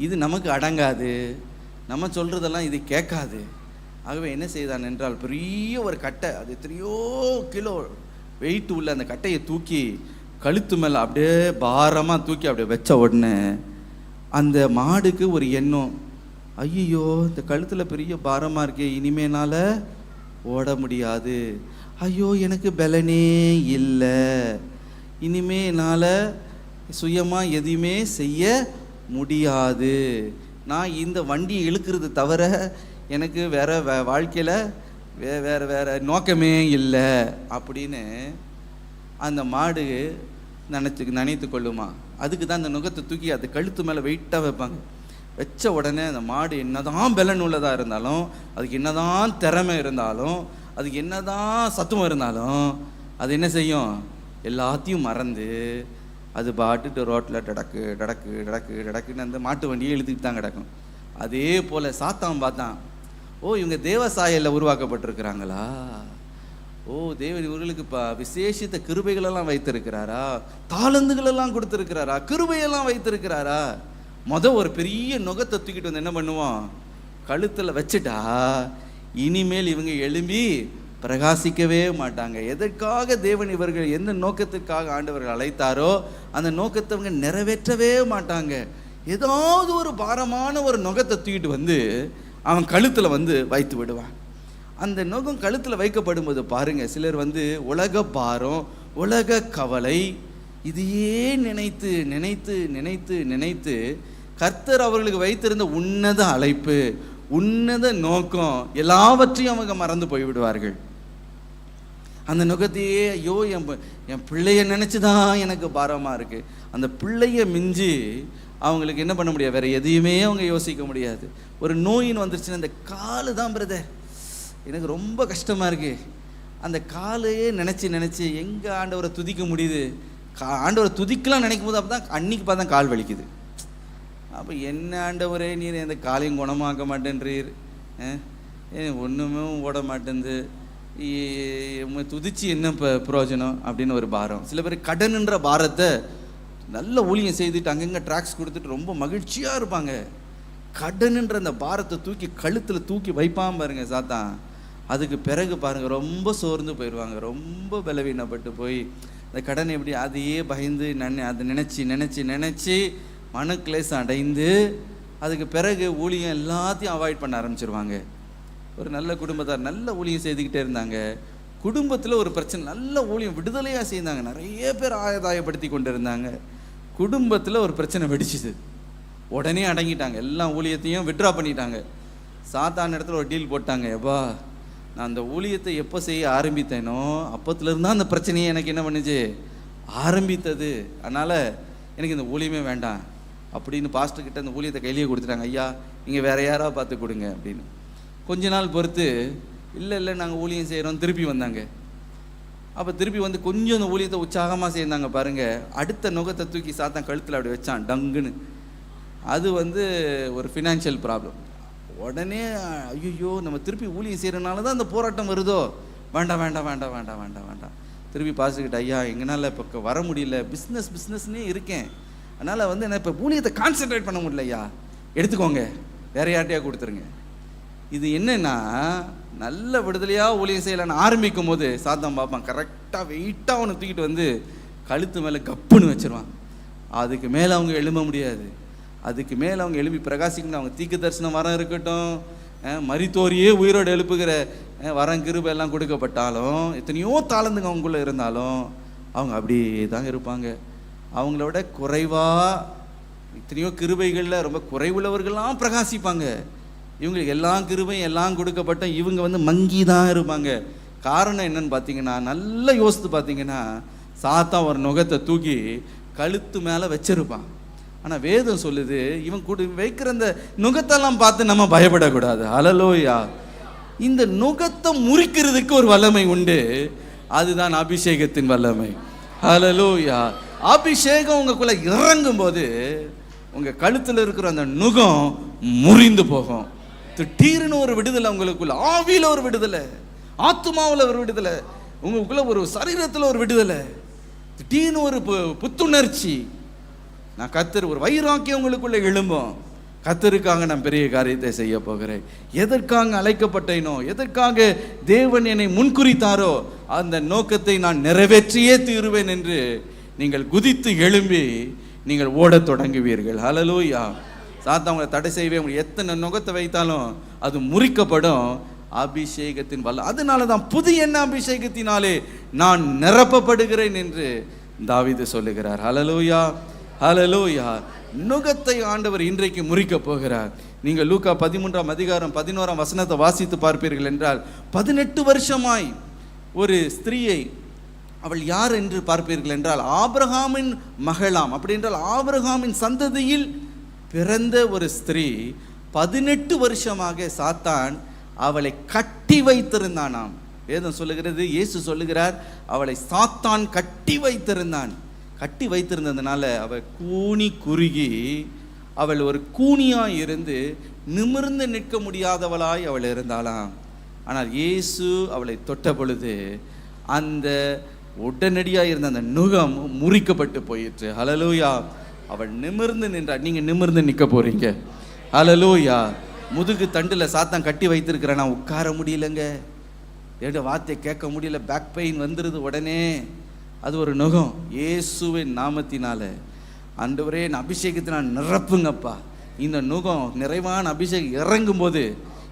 இது நமக்கு அடங்காது, நம்ம சொல்கிறதெல்லாம் இது கேட்காது. ஆகவே என்ன செய்தான் என்றால், பெரிய ஒரு கட்டை, அது எத்தனையோ கிலோ வெயிட் உள்ள அந்த கட்டையை தூக்கி கழுத்து மேலே அப்படியே பாரமாக தூக்கி அப்படியே வச்ச உடனே அந்த மாடுக்கு ஒரு எண்ணம், ஐயோ இந்த கழுத்தில் பெரிய பாரமாக இருக்கே, இனிமேனால் ஓட முடியாது, ஐயோ எனக்கு பலனே இல்லை, இனிமே என்னால் சுயமாக எதையுமே செய்ய முடியாது, நான் இந்த வண்டியை இழுக்கிறது தவிர எனக்கு வேற வாழ்க்கையில் வேற நோக்கமே இல்லை அப்படின்னு அந்த மாடு நினைத்து கொள்ளுமா. அதுக்கு தான் அந்த நுகத்தை தூக்கி அது கழுத்து மேலே வெயிட்டாக வைப்பாங்க. வச்ச உடனே அந்த மாடு என்னதான் பலன் உள்ளதாக இருந்தாலும், அதுக்கு என்னதான் திறமை இருந்தாலும், அதுக்கு என்னதான் சத்துவம் இருந்தாலும், அது என்ன செய்யும்? எல்லாத்தையும் மறந்து அது பாட்டுட்டு ரோட்டில் டடக்கு டடக்கு டடக்கு டடக்குன்னு அந்த மாட்டு வண்டியை இழுத்துக்கிட்டு தான் கிடக்கும். அதே போல் சாத்தான் பார்த்தான், ஓ இவங்க தேவசாயலில் உருவாக்கப்பட்டிருக்கிறாங்களா, ஓ தேவன் இவர்களுக்கு விசேஷித்த கிருபைகளெல்லாம் வைத்திருக்கிறாரா, தாளந்துகளெல்லாம் கொடுத்துருக்கிறாரா, கிருபையெல்லாம் வைத்திருக்கிறாரா. ஒரு பெரிய நுகத்தை தூக்கிட்டு என்ன பண்ணுவோம்? கழுத்தில் வச்சுட்டா இனிமேல் இவங்க எழும்பி பிரகாசிக்கவே மாட்டாங்க. எதற்காக தேவன் இவர்கள் எந்த நோக்கத்துக்காக ஆண்டவர்கள் அழைத்தாரோ அந்த நோக்கத்தை அவங்க நிறைவேற்றவே மாட்டாங்க. ஏதாவது ஒரு பாரமான ஒரு நுகத்தை தூக்கிட்டு அவன் கழுத்தில் வைத்து விடுவான். அந்த நுகம் கழுத்தில் வைக்கப்படும் போது பாருங்க, சிலர் உலக பாரம், உலக கவலை, இதையே நினைத்து நினைத்து நினைத்து நினைத்து கர்த்தர் அவர்களுக்கு வைத்திருந்த உன்னத அழைப்பு, உன்னத நோக்கம் எல்லாவற்றையும் அவங்க மறந்து போய்விடுவார்கள். அந்த நுகத்தையே ஐயோ என் பிள்ளைய நினச்சி தான் எனக்கு பாரமாக இருக்குது. அந்த பிள்ளைய மிஞ்சி அவங்களுக்கு என்ன பண்ண முடியாது, வேறு எதையுமே அவங்க யோசிக்க முடியாது. ஒரு நோயின்னு வந்துருச்சுன்னா இந்த காலு தான் பிரதர் எனக்கு ரொம்ப கஷ்டமாக இருக்குது. அந்த காலையே நினச்சி எங்கே ஆண்டவரை துதிக்க முடியுது, ஆண்டவரை துதிக்கலாம் நினைக்கும் போது அப்போ தான் அன்னைக்கு பார்த்தா கால் வலிக்குது. அப்போ என்ன ஆண்டவரே நீர் எந்த காலையும் குணமாக்க மாட்டேன்றீர், ஒன்றுமே ஓட மாட்டேங்குது, துதிச்சு என்ன பிரயோஜனம் அப்படின்னு ஒரு பாரம். சில பேர் கடனுன்ற பாரத்தை நல்ல ஊழியம் செய்துட்டு அங்கங்கே ட்ராக்ஸ் கொடுத்துட்டு ரொம்ப மகிழ்ச்சியாக இருப்பாங்க. கடனுன்ற அந்த பாரத்தை தூக்கி கழுத்தில் தூக்கி வைப்பான் பாருங்க சாத்தான். அதுக்கு பிறகு பாருங்கள் ரொம்ப சோர்ந்து போயிடுவாங்க, ரொம்ப பலவீனப்பட்டு போய் அந்த கடனை எப்படி அதையே பயந்து அதை நினச்சி மனக்லேசம் அடைந்து அதுக்கு பிறகு ஊழியம் எல்லாத்தையும் அவாய்ட் பண்ண ஆரம்பிச்சிருவாங்க. ஒரு நல்ல குடும்பத்தார் நல்ல ஊழியம் செய்துக்கிட்டே இருந்தாங்க. குடும்பத்தில் ஒரு பிரச்சனை, நல்ல ஊழியம் விடுதலையாக செய்தாங்க, நிறைய பேர் ஆதாயப்படுத்தி கொண்டு இருந்தாங்க. குடும்பத்தில் ஒரு பிரச்சனை வெடிச்சிது, உடனே அடங்கிட்டாங்க, எல்லா ஊழியத்தையும் விட்ரா பண்ணிட்டாங்க. சாத்தான இடத்துல ஒரு டீல் போட்டாங்க, எப்பா நான் அந்த ஊழியத்தை எப்போ செய்ய ஆரம்பித்தேனோ அப்போத்துலேருந்து தான் அந்த பிரச்சனையை எனக்கு என்ன பண்ணுச்சு ஆரம்பித்தது, அதனால் எனக்கு இந்த ஊழியமே வேண்டாம் அப்படின்னு பாஸ்டர்கிட்ட அந்த ஊழியத்தை கையிலேயே கொடுத்துட்டாங்க. ஐயா நீங்கள் வேறு யாராவது பார்த்து கொடுங்க அப்படின்னு. கொஞ்ச நாள் பொறுத்து இல்லை நாங்கள் ஊழியம் செய்கிறோம் திருப்பி வந்தாங்க. அப்போ திருப்பி வந்து கொஞ்சம் அந்த ஊழியத்தை உற்சாகமாக செய்தாங்க பாருங்கள். அடுத்த நுகத்தை தூக்கி சாத்தான் கழுத்தில் அப்படி வச்சான் டங்குன்னு. அது வந்து ஒரு ஃபினான்ஷியல் ப்ராப்ளம். உடனே ஐயோ நம்ம திருப்பி ஊழியம் செய்கிறனால தான் அந்த போராட்டம் வருதோ, வேண்டாம். திருப்பி பாஸ்டர்கிட்ட ஐயா எங்களால் இப்போ வர முடியல, பிஸ்னஸ்னே இருக்கேன், அதனால் வந்து என்ன இப்போ ஊழியத்தை கான்சென்ட்ரேட் பண்ண முடியல, ஐயா எடுத்துக்கோங்க வேற யார்ட்டையா கொடுத்துருங்க. இது என்னன்னா நல்ல விடுதலையாக ஊழியம் செய்யலான்னு ஆரம்பிக்கும் போது சாத்தான் பார்ப்பான், கரெக்டாக வெயிட்டாக அவனை தூக்கிட்டு வந்து கழுத்து மேலே கப்புன்னு வச்சிருவான். அதுக்கு மேலே அவங்க எழும்ப முடியாது. அதுக்கு மேலே அவங்க எழுப்பி பிரகாசிக்கணும். அவங்க தீக்கு தரிசனம் வரம் இருக்கட்டும், மரித்தோரியே உயிரோடு எழுப்புகிற வரம் கிருபை எல்லாம் கொடுக்கப்பட்டாலும், எத்தனையோ தாளந்துங்க அவங்களுக்குள்ளே இருந்தாலும் அவங்க அப்படி தான் இருப்பாங்க. அவங்களோட குறைவாக எத்தனையோ கிருபைகளில் ரொம்ப குறைவுள்ளவர்கள்லாம் பிரகாசிப்பாங்க. இவங்களுக்கு எல்லாம் கிருபையும் எல்லாம் கொடுக்கப்பட்ட இவங்க வந்து மங்கி தான் இருப்பாங்க. காரணம் என்னன்னு பார்த்தீங்கன்னா, நல்லா யோசித்து பார்த்தீங்கன்னா, சாத்தான் ஒரு நுகத்தை தூக்கி கழுத்து மேலே வச்சிருப்பான். ஆனால் வேதம் சொல்லுது இவன் வைக்கிற அந்த நுகத்தெல்லாம் பார்த்து நம்ம பயப்படக்கூடாது. ஹல்லேலூயா. இந்த நுகத்தை முறிக்கிறதுக்கு ஒரு வல்லமை உண்டு, அதுதான் அபிஷேகத்தின் வல்லமை. ஹல்லேலூயா. அபிஷேகம் உங்களுக்குள்ள இறங்கும் போது உங்க கழுத்தில் இருக்கிற அந்த நுகம் முறிந்து போகும். திடீர்னு ஒரு விடுதலை உங்களுக்குள்ள, ஆவியில் ஒரு விடுதலை, ஆத்மாவில் ஒரு விடுதலை, உங்களுக்குள்ள ஒரு சரீரத்தில் ஒரு விடுதலை, திடீர்னு ஒரு புத்துணர்ச்சி. நான் கர்த்தர் ஒரு வைராக்கியம் உங்களுக்குள்ள எழும்பும். கர்த்தருக்காக நான் பெரிய காரியத்தை செய்ய போகிறேன், எதற்காக அழைக்கப்பட்டேனோ, எதற்காக தேவன் என்னை முன்குறித்தாரோ அந்த நோக்கத்தை நான் நிறைவேற்றியே தீருவேன் என்று நீங்கள் குதித்து எழும்பி நீங்கள் ஓடத் தொடங்குவீர்கள். ஹல்லேலூயா. சாத்தான் உங்களை தடை செய்யவே முடியும். எத்தனை நுகத்தை வைத்தாலும் அது முறிக்கப்படும் அபிஷேகத்தின் வல்ல. அதனால தான் புதிய எண்ண அபிஷேகத்தினாலே நான் நிரப்பப்படுகிறேன் என்று தாவீது சொல்லுகிறார். ஹல்லேலூயா, ஹல்லேலூயா. நுகத்தை ஆண்டவர் இன்றைக்கு முறிக்க போகிறார். நீங்கள் லூக்கா 13ஆம் அதிகாரம் 11ஆம் வசனத்தை வாசித்து பார்ப்பீர்கள் என்றால், 18 வருஷமாய் ஒரு ஸ்திரீயை, அவள் யார் என்று பார்ப்பீர்கள் என்றால் ஆபிரகாமின் மகளாம், அப்படி என்றால் ஆபிரகாமின் சந்ததியில் பிறந்த ஒரு ஸ்திரீ, 18 வருஷமாக சாத்தான் அவளை கட்டி வைத்திருந்தானாம். வேதம் சொல்லுகிறது, இயேசு சொல்லுகிறார், அவளை சாத்தான் கட்டி வைத்திருந்தான். கட்டி வைத்திருந்ததுனால அவள் கூனி குறுகி, அவள் ஒரு கூனியாய் இருந்து நிமிர்ந்து நிற்க முடியாதவளாய் அவள் இருந்தாளாம். ஆனால் இயேசு அவளை தொட்ட பொழுது அந்த உடனடியாக இருந்த அந்த நுகம் முறிக்கப்பட்டு போயிற்று. ஹல்லேலூயா. அவள் நிமிர்ந்து நின்றாள். நீங்கள் நிமிர்ந்து நிற்க போறீங்க. ஹல்லேலூயா. முதுகு தண்டில் சாத்தான் கட்டி வைத்திருக்கிறேன், நான் உட்கார முடியலங்க, என்னோட வார்த்தையை கேட்க முடியல, பேக் பெயின் வந்துடுது உடனே. அது ஒரு நுகம். இயேசுவின் நாமத்தினால ஆண்டவரே நான் அபிஷேகத்தினால் நிரப்புங்கப்பா. இந்த நுகம் நிறைவான அபிஷேகம் இறங்கும் போது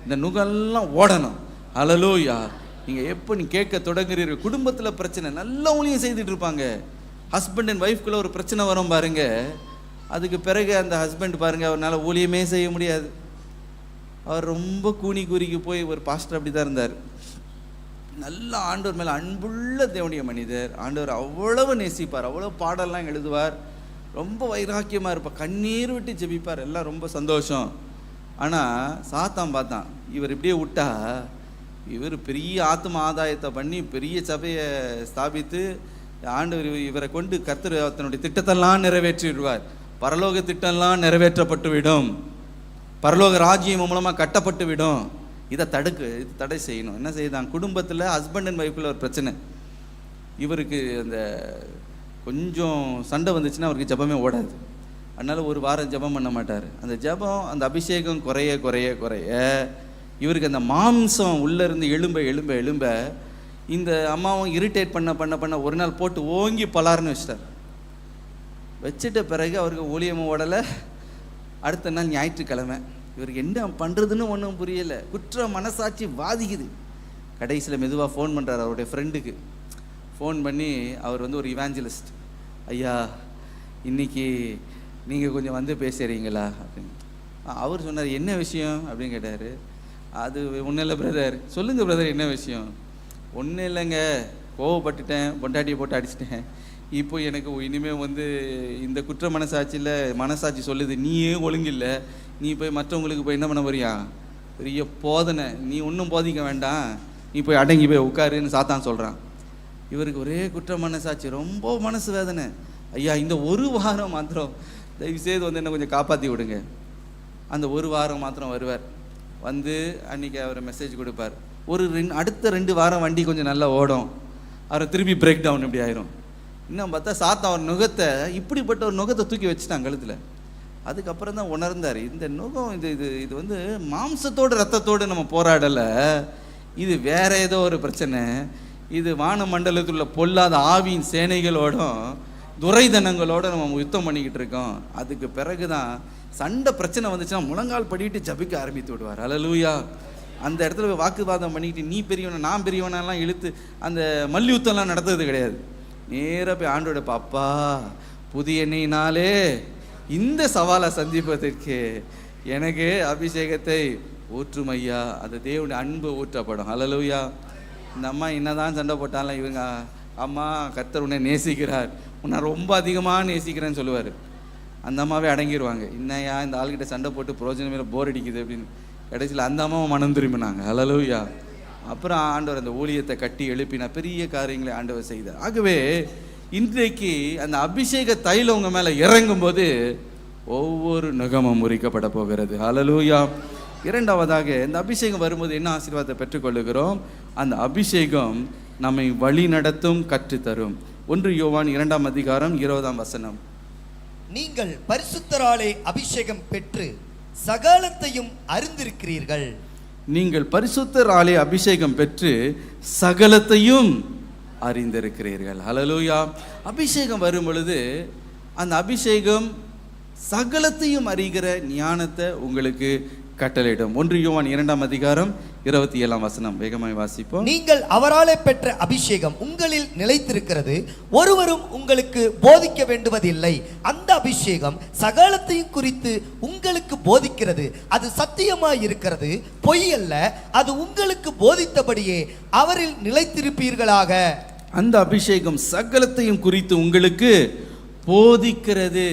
இந்த நுகம்லாம் ஓடணும். ஹல்லேலூயா. நீங்கள் எப்போ நீ கேட்க தொடங்குறீர்கள், குடும்பத்தில் பிரச்சனை, நல்ல ஊழியம் செய்துட்டு இருப்பாங்க, ஹஸ்பண்ட் அண்ட் ஒய்ஃப்குள்ளே ஒரு பிரச்சனை வரும் பாருங்க, அதுக்கு பிறகு அந்த ஹஸ்பண்ட் பாருங்க அவரால் ஊழியமே செய்ய முடியாது. அவர் ரொம்ப கூனி கூறிக்கு போய், ஒரு பாஸ்டர் அப்படி தான் இருந்தார், நல்ல ஆண்டவர் மேலே அன்புள்ள தேவனுடைய மனிதர். ஆண்டவர் அவ்வளவு நேசிப்பார், அவ்வளோ பாடலாம் எழுதுவார், ரொம்ப வைராக்கியமாக இருப்பார், கண்ணீர் விட்டு ஜெபிப்பார், எல்லாம் ரொம்ப சந்தோஷம். ஆனால் சாத்தான் பார்த்தான், இவர் இப்படியே விட்டா இவர் பெரிய ஆத்ம ஆதாயத்தை பண்ணி பெரிய சபையை ஸ்தாபித்து ஆண்டவர் இவரை கொண்டு கர்த்தர் தன்னுடைய திட்டத்தெல்லாம் நிறைவேற்றிடுவார், பரலோக திட்டம்லாம் நிறைவேற்றப்பட்டு விடும், பரலோக ராஜ்யம் மூலமாக கட்டப்பட்டு விடும். இதை இது தடை செய்யணும். என்ன செய்தான்? குடும்பத்தில் ஹஸ்பண்ட் அண்ட் ஒய்ஃபில் ஒரு பிரச்சனை. இவருக்கு அந்த கொஞ்சம் சண்டை வந்துச்சுன்னா அவருக்கு ஜெபமே ஓடாது. அதனால் ஒரு வாரம் ஜெபம் பண்ண மாட்டார். அந்த ஜெபம், அந்த அபிஷேகம் குறைய குறைய குறைய இவருக்கு அந்த மாம்சம் உள்ளேருந்து எழும்ப இந்த அம்மாவும் இரிட்டேட் பண்ண ஒரு நாள் போட்டு ஓங்கி பலார்னு வச்சிட்ட பிறகு அவருக்கு ஊழியமும் ஓடலை. அடுத்த நாள் ஞாயிற்றுக்கிழமை, இவருக்கு என்ன பண்ணுறதுன்னு ஒன்றும் புரியலை, குற்ற மனசாட்சி வாதிக்குது. கடைசியில் மெதுவாக ஃபோன் பண்ணுறாரு அவருடைய ஃப்ரெண்டுக்கு. ஃபோன் பண்ணி அவர் ஒரு இவாஞ்சலிஸ்ட், ஐயா இன்னைக்கு நீங்கள் கொஞ்சம் வந்து பேசுகிறீங்களா அப்படின்னு. அவர் சொன்னார், என்ன விஷயம் அப்படின்னு கேட்டார். அது ஒன்றும் இல்லை பிரதர். சொல்லுங்கள் பிரதர், என்ன விஷயம்? ஒன்றும் இல்லைங்க, கோவப்பட்டுட்டேன், பொண்டாட்டியை போட்டு அடிச்சிட்டேன், இப்போ எனக்கு இனிமேல் இந்த குற்ற மனசாட்சி சொல்லுது, நீயே ஒழுங்கில்லை, நீ போய் மற்றவங்களுக்கு போய் என்ன பண்ண போறியா, பெரிய போதனை, நீ ஒன்றும் போதிக்க வேண்டாம், நீ போய் அடங்கி போய் உட்காருன்னு சாத்தான் சொல்கிறான். இவருக்கு ஒரே குற்ற மனசாட்சி, ரொம்ப மனசு வேதனை. ஐயா இந்த ஒரு வாரம் மாத்திரம் தயவுசெய்து என்ன கொஞ்சம் காப்பாற்றி விடுங்க. அந்த ஒரு வாரம் மாத்திரம் வருவார், அன்றைக்கி அவர் மெசேஜ் கொடுப்பார். அடுத்த 2 வாரம் வண்டி கொஞ்சம் நல்லா ஓடும், அவரை திருப்பி பிரேக் டவுன் இப்படி ஆயிரும். இன்னும் பார்த்தா சாத்தா ஒரு நுகத்தை, இப்படிப்பட்ட ஒரு நுகத்தை தூக்கி வச்சுட்டான் கழுத்தில். அதுக்கப்புறம் தான் உணர்ந்தார், இந்த நுகம் இது மாம்சத்தோடு ரத்தத்தோடு நம்ம போராடலை, இது வேற ஏதோ ஒரு பிரச்சனை, இது வான மண்டலத்தில் பொல்லாத ஆவியின் சேனைகளோடும் துரைதனங்களோடு நம்ம யுத்தம் பண்ணிக்கிட்டு இருக்கோம். அதுக்கு பிறகு தான் சண்டை பிரச்சனை வந்துச்சுன்னா முழங்கால் படிட்டு ஜபிக்க ஆரம்பித்து விடுவார். அல்லேலூயா. அந்த இடத்துல வாக்குவாதம் பண்ணிக்கிட்டு நீ பெரியவன நான் பெரியவனெல்லாம் இழுத்து அந்த மல்யுத்தம்லாம் நடத்துறது கிடையாது. நேராக போய் ஆண்டோட பாப்பா புதிய எண்ணெயினாலே இந்த சவாலை சந்திப்பதற்கு எனக்கு அபிஷேகத்தை ஊற்றும் ஐயா. அது தேவனுடைய அன்பு ஊற்றப்படும். அல்லேலூயா. இந்த அம்மா என்னதான் சண்டை போட்டாலும் இவங்க அம்மா கர்த்தர் உன்னை நேசிக்கிறார், உன்னை ரொம்ப அதிகமாக நேசிக்கிறேன்னு சொல்லுவார். அந்த அம்மாவே அடங்கிடுவாங்க, இன்னையா இந்த ஆள்கிட்ட சண்டை போட்டு பிரயோஜனமே போர் அடிக்குது அப்படின்னு. கடைசியில் அந்த அம்மாவை மனம் திரும்பினாங்க. அல்லேலூயா. அப்புறம் ஆண்டவர் அந்த ஊழியத்தை கட்டி எழுப்பினா பெரிய காரியங்களை ஆண்டவர் செய்தார். ஆகவே இன்றைக்கு அந்த அபிஷேக தைலம் உங்க மேலே இறங்கும்போது ஒவ்வொரு நுகமும் முறிக்கப்பட போகிறது. அல்லேலூயா. இரண்டாவதாக இந்த அபிஷேகம் வரும்போது என்ன ஆசீர்வாதத்தை பெற்றுக்கொள்ளுகிறோம்? அந்த அபிஷேகம் நம்மை வழி நடத்தும், கற்றுத்தரும். 1 யோவான் 2ஆம் அதிகாரம் 20ஆம் வசனம். நீங்கள் பரிசுத்தராலே அபிஷேகம் பெற்று சகலத்தையும் அறிந்திருக்கிறீர்கள். நீங்கள் பரிசுத்தராலே அபிஷேகம் பெற்று சகலத்தையும் அறிந்திருக்கிறீர்கள். அல்லேலூயா. அபிஷேகம் வரும் பொழுது அந்த அபிஷேகம் சகலத்தையும் அறிகிற ஞானத்தை உங்களுக்கு கட்டளையிடும். 1 யோவான் 2ஆம் அதிகாரம் 27ஆம் வசனம். வேகமாய் வாசிப்போம். நீங்கள் அவராலே பெற்ற அபிஷேகம் உங்களில் நிலைத்திருக்கிறது, ஒருவரும் உங்களுக்கு போதிக்க வேண்டுவதில்லை. அந்த அபிஷேகம் சகலத்தையும் குறித்து உங்களுக்கு போதிக்கிறது, அது சத்தியமாய் இருக்கிறது, பொய் அல்ல. அது உங்களுக்கு போதித்தபடியே அவரில் நிலைத்திருப்பீர்களாக. அந்த அபிஷேகம் சகலத்தையும் குறித்து உங்களுக்கு போதிக்கிறது.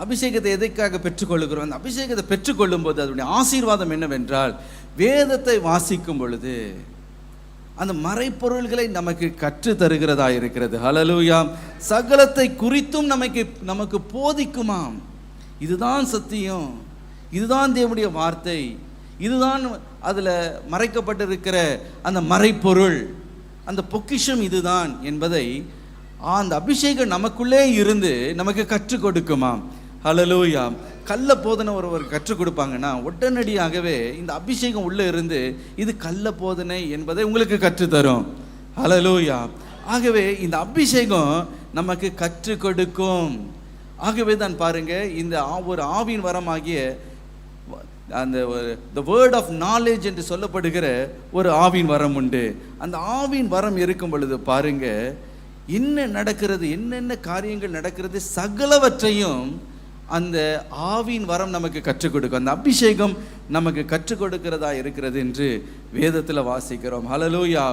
அபிஷேகத்தை எதற்காக பெற்றுக்கொள்ளுகிறோம்? அந்த அபிஷேகத்தை பெற்றுக்கொள்ளும் போது அதனுடைய ஆசீர்வாதம் என்னவென்றால், வேதத்தை வாசிக்கும் பொழுது அந்த மறைப்பொருள்களை நமக்கு கற்று தருகிறதா இருக்கிறது. ஹல்லேலூயா. சகலத்தை குறித்தும் நமக்கு போதிக்குமாம். இதுதான் சத்தியம், இதுதான் தேவனுடைய வார்த்தை, இதுதான் அதில் மறைக்கப்பட்டிருக்கிற அந்த மறைப்பொருள், அந்த பொக்கிஷம் இதுதான் என்பதை அந்த அபிஷேகம் நமக்குள்ளே இருந்து நமக்கு கற்றுக் கொடுக்குமாம். ஹல்லேலூயா. கள்ள போதனை ஒருவர் கற்றுக் கொடுப்பாங்கன்னா உடனடியாகவே இந்த அபிஷேகம் உள்ளே இருந்து இது கள்ள போதனை என்பதை உங்களுக்கு கற்றுத்தரும். ஹல்லேலூயா. ஆகவே இந்த அபிஷேகம் நமக்கு கற்றுக் கொடுக்கும். ஆகவே தான் பாருங்க, இந்த ஒரு ஆவியின் வரமாகிய அந்த the word of knowledge என்று சொல்லப்படுகிற ஒரு ஆவியின் வரம் உண்டு. அந்த ஆவியின் வரம் இருக்கும் பொழுது பாருங்க, என்ன நடக்கிறது, என்னென்ன காரியங்கள் நடக்கிறது, சகலவற்றையும் அந்த ஆவியின் வரம் நமக்கு கற்றுக் கொடுக்கும். அந்த அபிஷேகம் நமக்கு கற்றுக் கொடுக்கிறதா இருக்கிறது என்று வேதத்தில் வாசிக்கிறோம். ஹல்லேலூயா.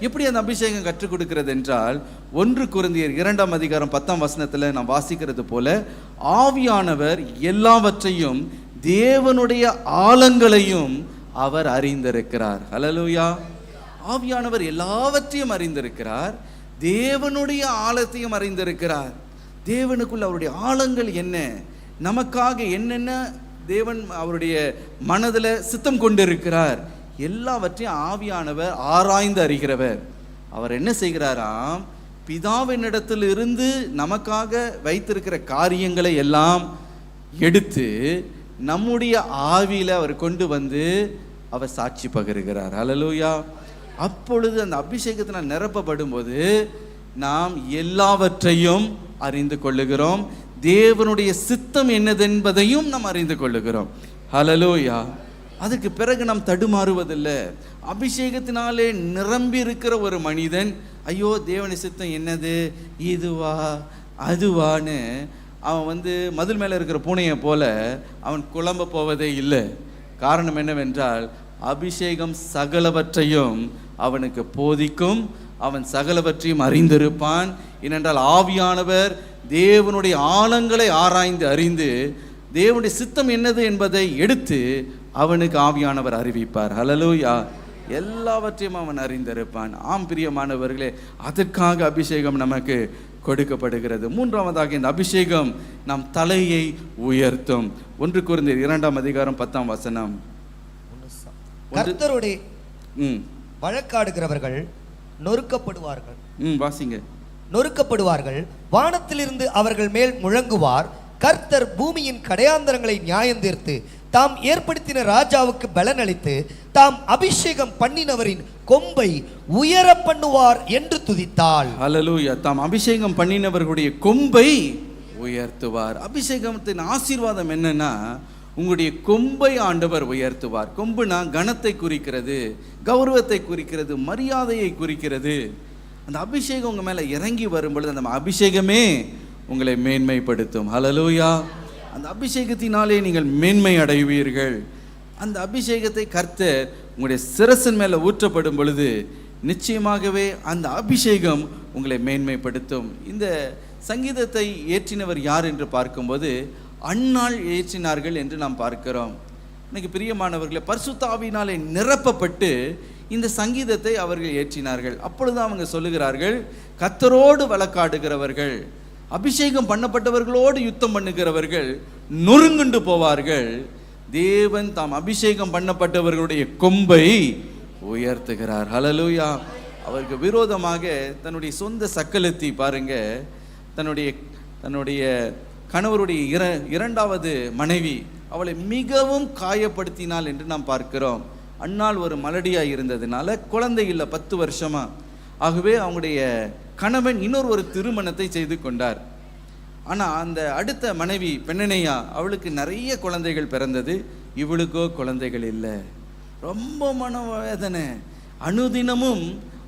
எப்படி அந்த அபிஷேகம் கற்றுக் கொடுக்கிறது என்றால் 1 கொரிந்தியர் 2ஆம் அதிகாரம் 10ஆம் வசனத்தில் நாம் வாசிக்கிறது போல, ஆவியானவர் எல்லாவற்றையும் தேவனுடைய ஆழங்களையும் அவர் அறிந்திருக்கிறார். ஹல்லேலூயா. ஆவியானவர் எல்லாவற்றையும் அறிந்திருக்கிறார், தேவனுடைய ஆழத்தையும் அறிந்திருக்கிறார். தேவனுக்குள்ள அவருடைய ஆழங்கள் என்ன, நமக்காக என்னென்ன தேவன் அவருடைய மனதில் சித்தம் கொண்டிருக்கிறார், எல்லாவற்றையும் ஆவியானவர் ஆராய்ந்து அறிகிறவர். அவர் என்ன செய்கிறாராம், பிதாவினிடத்தில் இருந்து நமக்காக வைத்திருக்கிற காரியங்களை எல்லாம் எடுத்து நம்முடைய ஆவியில் அவர் கொண்டு வந்து அவர் சாட்சி பகருகிறார். ஹல்லேலூயா. அப்பொழுது அந்த அபிஷேகத்தினால் நிரப்பப்படும் போது நாம் எல்லாவற்றையும் அறிந்து கொள்ளுகிறோம், தேவனுடைய சித்தம் என்னதென்பதையும் நாம் அறிந்து கொள்ளுகிறோம். ஹல்லேலூயா. அதுக்கு பிறகு நாம் தடுமாறுவதில்லை. அபிஷேகத்தினாலே நிரம்பி இருக்கிற ஒரு மனிதன், ஐயோ தேவனுடைய சித்தம் என்னது, இதுவா அதுவான்னு அவன் மதில் மேலே இருக்கிற பூனையை போல அவன் குழம்ப போவதே இல்லை. காரணம் என்னவென்றால் அபிஷேகம் சகலவற்றையும் அவனுக்கு போதிக்கும், அவன் சகலவற்றையும் அறிந்திருப்பான். ஏனென்றால் ஆவியானவர் தேவனுடைய ஆழங்களை ஆராய்ந்து அறிந்து தேவனுடைய சித்தம் என்னது என்பதை எடுத்து அவனுக்கு ஆவியானவர் அறிவிப்பார். ஹல்லேலூயா. எல்லாவற்றையும் அவன் அறிந்திருப்பான். ஆம் பிரியமானவர்களே, அதற்காக அபிஷேகம் நமக்கு கொடுக்கப்படுகிறது. 3ஆவதாக இந்த அபிஷேகம் நம் தலையை உயர்த்தும். 1 கொரிந்தியர் 2ஆம் அதிகாரம் 10ஆம் வசனம். கர்த்தரோடே வழக்காடுகிறவர்கள் நொறுக்கப்படுவார்கள். வாசிங்க. நொறுக்கப்படுவார்கள், வானத்திலிருந்து அவர்கள் மேல் முழங்குவார். கர்த்தர் பூமியின் கடையாந்தரங்களை நியாயம் தீர்த்து தாம் ஏற்படுத்தின ராஜாவுக்கு பலன் அளித்து தாம் அபிஷேகம் பண்ணினவரின் கொம்பை உயர பண்ணுவார் என்று துதித்தாள். ஹல்லேலூயா. தாம் அபிஷேகம் பண்ணினவர்களுடைய கொம்பை உயர்த்துவார். அபிஷேகத்தின் ஆசீர்வாதம் என்னன்னா, உங்களுடைய கொம்பை ஆண்டவர் உயர்த்துவார். கொம்புனா கனத்தை குறிக்கிறது, கௌரவத்தை குறிக்கிறது, மரியாதையை குறிக்கிறது. அந்த அபிஷேகம் உங்க மேல இறங்கி வரும் பொழுது அந்த அபிஷேகமே உங்களை மேன்மைப்படுத்தும். ஹல்லேலூயா. அந்த அபிஷேகத்தினாலே நீங்கள் மேன்மை அடைவீர்கள். அந்த அபிஷேகத்தை கர்த்தர் உங்களுடைய சிரசின் மேலே ஊற்றப்படும் பொழுது நிச்சயமாகவே அந்த அபிஷேகம் உங்களை மேன்மைப்படுத்தும். இந்த சங்கீதத்தை ஏற்றினவர் யார் என்று பார்க்கும்போது அன்னாள் ஏற்றினார்கள் என்று நாம் பார்க்கிறோம். இன்னைக்கு பிரியமானவர்களே, பரிசுத்த ஆவியினாலே நிரப்பப்பட்டு இந்த சங்கீதத்தை அவர்கள் ஏற்றினார்கள். அப்பொழுது அவங்க சொல்லுகிறார்கள், கர்த்தரோடு வழக்காடுகிறவர்கள், அபிஷேகம் பண்ணப்பட்டவர்களோடு யுத்தம் பண்ணுகிறவர்கள் நொறுங்குண்டு போவார்கள். தேவன் தாம் அபிஷேகம் பண்ணப்பட்டவர்களுடைய கொம்பை உயர்த்துகிறார். ஹல்லேலூயா. அவருக்கு விரோதமாக தன்னுடைய சொந்த சக்கலத்தி பாருங்க, தன்னுடைய கணவருடைய இரண்டாவது மனைவி அவளை மிகவும் காயப்படுத்தினாள் என்று நாம் பார்க்கிறோம். அன்னாள் ஒரு மலடியாக இருந்ததுனால குழந்தை இல்லை 10 வருஷமா. ஆகவே அவங்களுடைய கணவன் இன்னொரு திருமணத்தை செய்து கொண்டார். ஆனால் அந்த அடுத்த மனைவி பெண்ணனையா, அவளுக்கு நிறைய குழந்தைகள் பிறந்தது, இவளுக்கோ குழந்தைகள் இல்லை. ரொம்ப மனவேதனை. அனுதினமும்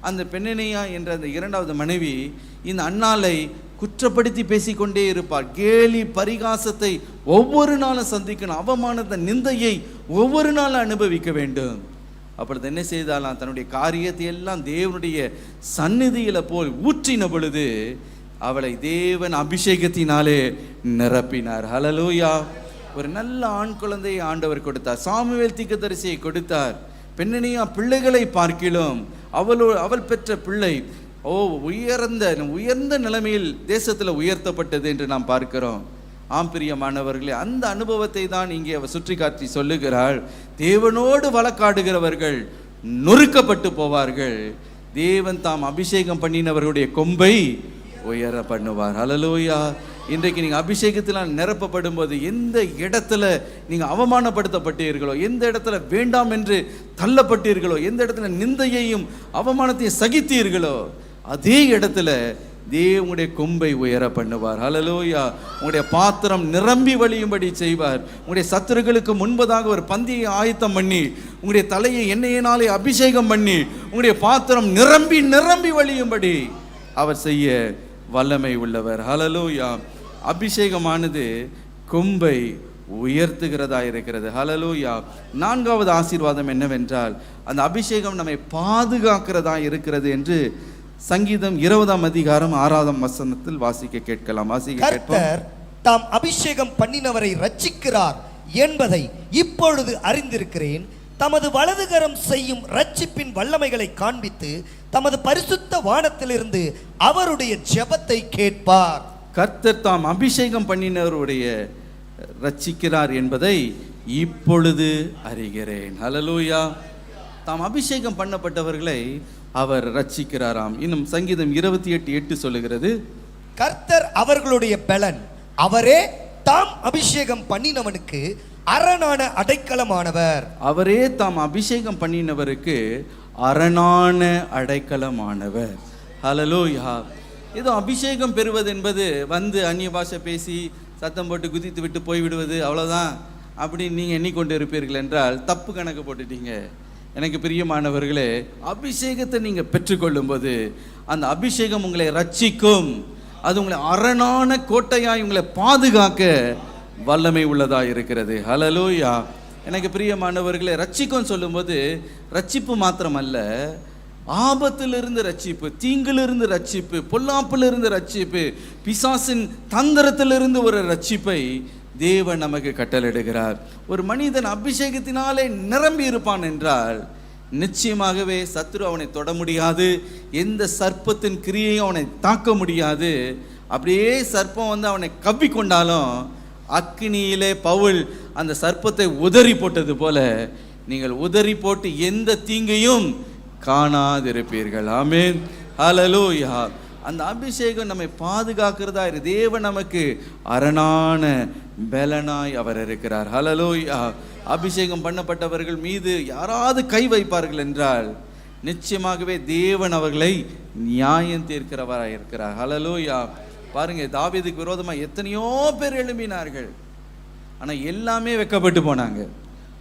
அந்த பெண்ணனையா என்ற அந்த இரண்டாவது மனைவி இந்த அன்னாளை குற்றப்படுத்தி பேசிக்கொண்டே இருப்பார். கேலி பரிகாசத்தை ஒவ்வொரு நாளும் சந்திக்கணும், அவமானத்தை நிந்தையை ஒவ்வொரு நாளும் அனுபவிக்க வேண்டும். அப்பொழுது என்ன செய்தாலாம், தன்னுடைய காரியத்தை எல்லாம் தேவனுடைய சந்நிதியில் போல் ஊற்றின பொழுது அவளை தேவன் அபிஷேகத்தினாலே நிரப்பினார். ஹல்லேலூயா. ஒரு நல்ல ஆண் குழந்தையை ஆண்டவர் கொடுத்தார். சாமுவேல் தீர்க்கதரிசியை கொடுத்தார். பெண்ணனியா பிள்ளைகளை பார்க்கிலும் அவள் பெற்ற பிள்ளை உயர்ந்த நிலைமையில் தேசத்தில் உயர்த்தப்பட்டது என்று நாம் பார்க்கிறோம். ஆம் பிரியமானவர்களே, அந்த அனுபவத்தை தான் இங்கே அவர் சுற்றி காட்டி சொல்லுகிறாள். தேவனோடு வழக்காடுகிறவர்கள் நொறுக்கப்பட்டு போவார்கள், தேவன் தாம் அபிஷேகம் பண்ணினவர்களுடைய கொம்பை உயர பண்ணுவார். ஹல்லேலூயா. இன்றைக்கு நீங்கள் அபிஷேகத்தில் நிரப்பப்படும் போது எந்த இடத்துல நீங்கள் அவமானப்படுத்தப்பட்டீர்களோ, எந்த இடத்துல வேண்டாம் என்று தள்ளப்பட்டீர்களோ, எந்த இடத்துல நிந்தையையும் அவமானத்தையும் சகித்தீர்களோ, அதே இடத்துல தேவனுடைய கொம்பை உயர பண்ணுவார். ஹல்லேலூயா. உங்களுடைய பாத்திரம் நிரம்பி வழியும்படி செய்வார். உங்களுடைய சத்துருக்களுக்கு முன்பதாக ஒரு பந்தியை ஆயத்தம் பண்ணி உங்களுடைய தலையை எண்ணெயினாலே அபிஷேகம் பண்ணி உங்களுடைய பாத்திரம் நிரம்பி வழியும்படி அவர் செய்ய வல்லமை உள்ளவர். ஹல்லேலூயா. அபிஷேகமானது கொம்பை உயர்த்துகிறதா இருக்கிறது. ஹல்லேலூயா. நான்காவது ஆசீர்வாதம் என்னவென்றால் அந்த அபிஷேகம் நம்மை பாதுகாக்கிறதா இருக்கிறது என்று சங்கீதம் 20ஆம் அதிகாரம் 6ஆம் வசனத்தில் வாசிக்க கேட்கலாம். கர்த்தர் தாம் அபிஷேகம் பண்ணினவரை ரட்சிக்கிறார் என்பதை இப்பொழுது அறிந்திருக்கிறேன். தமது வலதுகரம் செய்யும் ரட்சிப்பின் வல்லமைகளை காண்பித்து தமது பரிசுத்த வானத்திலிருந்து அவருடைய ஜெபத்தை கேட்பார். கர்த்தர் தாம் அபிஷேகம் பண்ணினவருடைய ரட்சிக்கிறார் என்பதை இப்பொழுது அறிகிறேன். ஹல்லேலூயா. தாம் அபிஷேகம் பண்ணப்பட்டவர்களை அவர் ரட்சிக்கிறாராம். இன்னும் சங்கீதம் 28:8 சொல்லுகிறது, கர்த்தர் அவர்களுடைய பலன், அவரே தாம் அபிஷேகம் பண்ணினவனுக்கு அரணான அடைக்கலமானவர். அவரே தாம் அபிஷேகம் பண்ணினவருக்கு அரணான அடைக்கலமானவர். ஹல்லேலூயா. ஏதோ அபிஷேகம் பெறுவது என்பது வந்து அந்நிய பாஷை பேசி சத்தம் போட்டு குதித்து விட்டு போய்விடுவது அவ்வளோதான் அப்படின்னு நீங்கள் எண்ணிக்கொண்டு இருப்பீர்கள் என்றால் தப்பு கணக்கு போட்டுட்டீங்க. எனக்கு பிரியமானவர்களே, அபிஷேகத்தை நீங்கள் பெற்றுக்கொள்ளும் போது அந்த அபிஷேகம் உங்களை ரட்சிக்கும். அது உங்களை அரணான கோட்டையாய் உங்களை பாதுகாக்க வல்லமை உள்ளதாக இருக்கிறது. ஹல்லேலூயா. எனக்கு பிரியமானவர்களே, ரட்சிக்கும் சொல்லும்போது ரட்சிப்பு மாத்திரமல்ல, ஆபத்திலிருந்து ரட்சிப்பு, தீங்கிலிருந்து ரட்சிப்பு, பொல்லாப்பிலிருந்து ரட்சிப்பு, பிசாசின் தந்திரத்திலிருந்து ஒரு ரட்சிப்பை தேவன் நமக்கு கட்டளையிடுகிறார். ஒரு மனிதன் அபிஷேகத்தினாலே நிரம்பி இருப்பான் என்றால் நிச்சயமாகவே சத்துரு அவனை தொட முடியாது, எந்த சர்ப்பத்தின் கிரியையும் அவனை தாக்க முடியாது. அப்படியே சர்ப்பம் வந்து அவனை கவ்வி கொண்டாலும் அக்கினியிலே பவுல் அந்த சர்ப்பத்தை உதறி போட்டது போல நீங்கள் உதறி போட்டு எந்த தீங்கையும் காணாதிருப்பீர்கள். ஆமென். ஹல்லேலூயா. அந்த அபிஷேகம் நம்மை பாதுகாக்கிறதா இருக்கு. தேவன் நமக்கு அரணான பலனாய் அவர் இருக்கிறார். ஹல்லேலூயா. அபிஷேகம் பண்ணப்பட்டவர்கள் மீது யாராவது கை வைப்பார்கள் என்றால் நிச்சயமாகவே தேவன் அவர்களை நியாயம் தீர்க்கிறவராக இருக்கிறார். ஹல்லேலூயா. பாருங்க, தாவீதுக்கு விரோதமாக எத்தனையோ பேர் எழும்பினார்கள், ஆனால் எல்லாமே வெக்கப்பட்டு போனாங்க.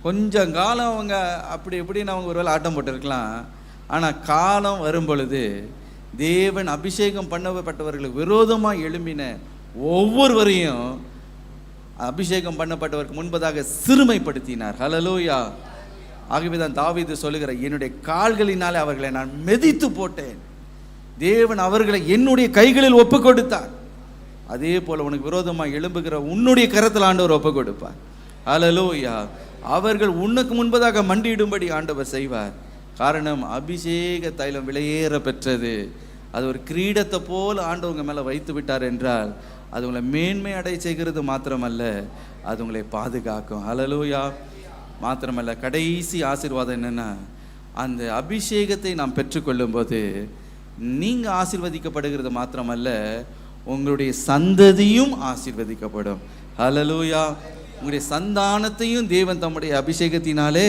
கொஞ்சம் காலம் அவங்க அப்படி இப்படின்னு அவங்க ஒருவேளை ஆட்டம் போட்டிருக்கலாம். ஆனால் காலம் வரும் பொழுது தேவன் அபிஷேகம் பண்ணப்பட்டவர்களுக்கு விரோதமாக எழும்பின ஒவ்வொருவரையும் அபிஷேகம் பண்ணப்பட்டவருக்கு முன்பதாக சிறுமைப்படுத்தினார். ஹல்லேலூயா. ஆகவே தான் தாவீது சொல்லுகிற, என்னுடைய கால்களினாலே அவர்களை நான் மிதித்து போட்டேன். தேவன் அவர்களை என்னுடைய கைகளில் ஒப்பு கொடுத்தார். அதே போல உனக்கு விரோதமாக எழும்புகிற உன்னுடைய கரத்தில் ஆண்டவர் ஒப்பு கொடுப்பார். ஹல்லேலூயா. அவர்கள் உனக்கு முன்பதாக மண்டியிடும்படி ஆண்டவர் செய்வார். காரணம், அபிஷேக தைலம் விலையேற பெற்றது. அது ஒரு கிரீடத்தை போல ஆண்டவங்க மேலே வைத்து விட்டார் என்றால் அது உங்களை மேன்மை அடைய செய்கிறது மாத்திரமல்ல, அது உங்களை பாதுகாக்கும். ஹல்லேலூயா. மாத்திரமல்ல, கடைசி ஆசீர்வாதம் என்னென்னா, அந்த அபிஷேகத்தை நாம் பெற்றுக்கொள்ளும் போது நீங்கள் ஆசீர்வதிக்கப்படுகிறது மாத்திரமல்ல, உங்களுடைய சந்ததியும் ஆசீர்வதிக்கப்படும். ஹல்லேலூயா. உங்களுடைய சந்தானத்தையும் தேவன் தம்முடைய அபிஷேகத்தினாலே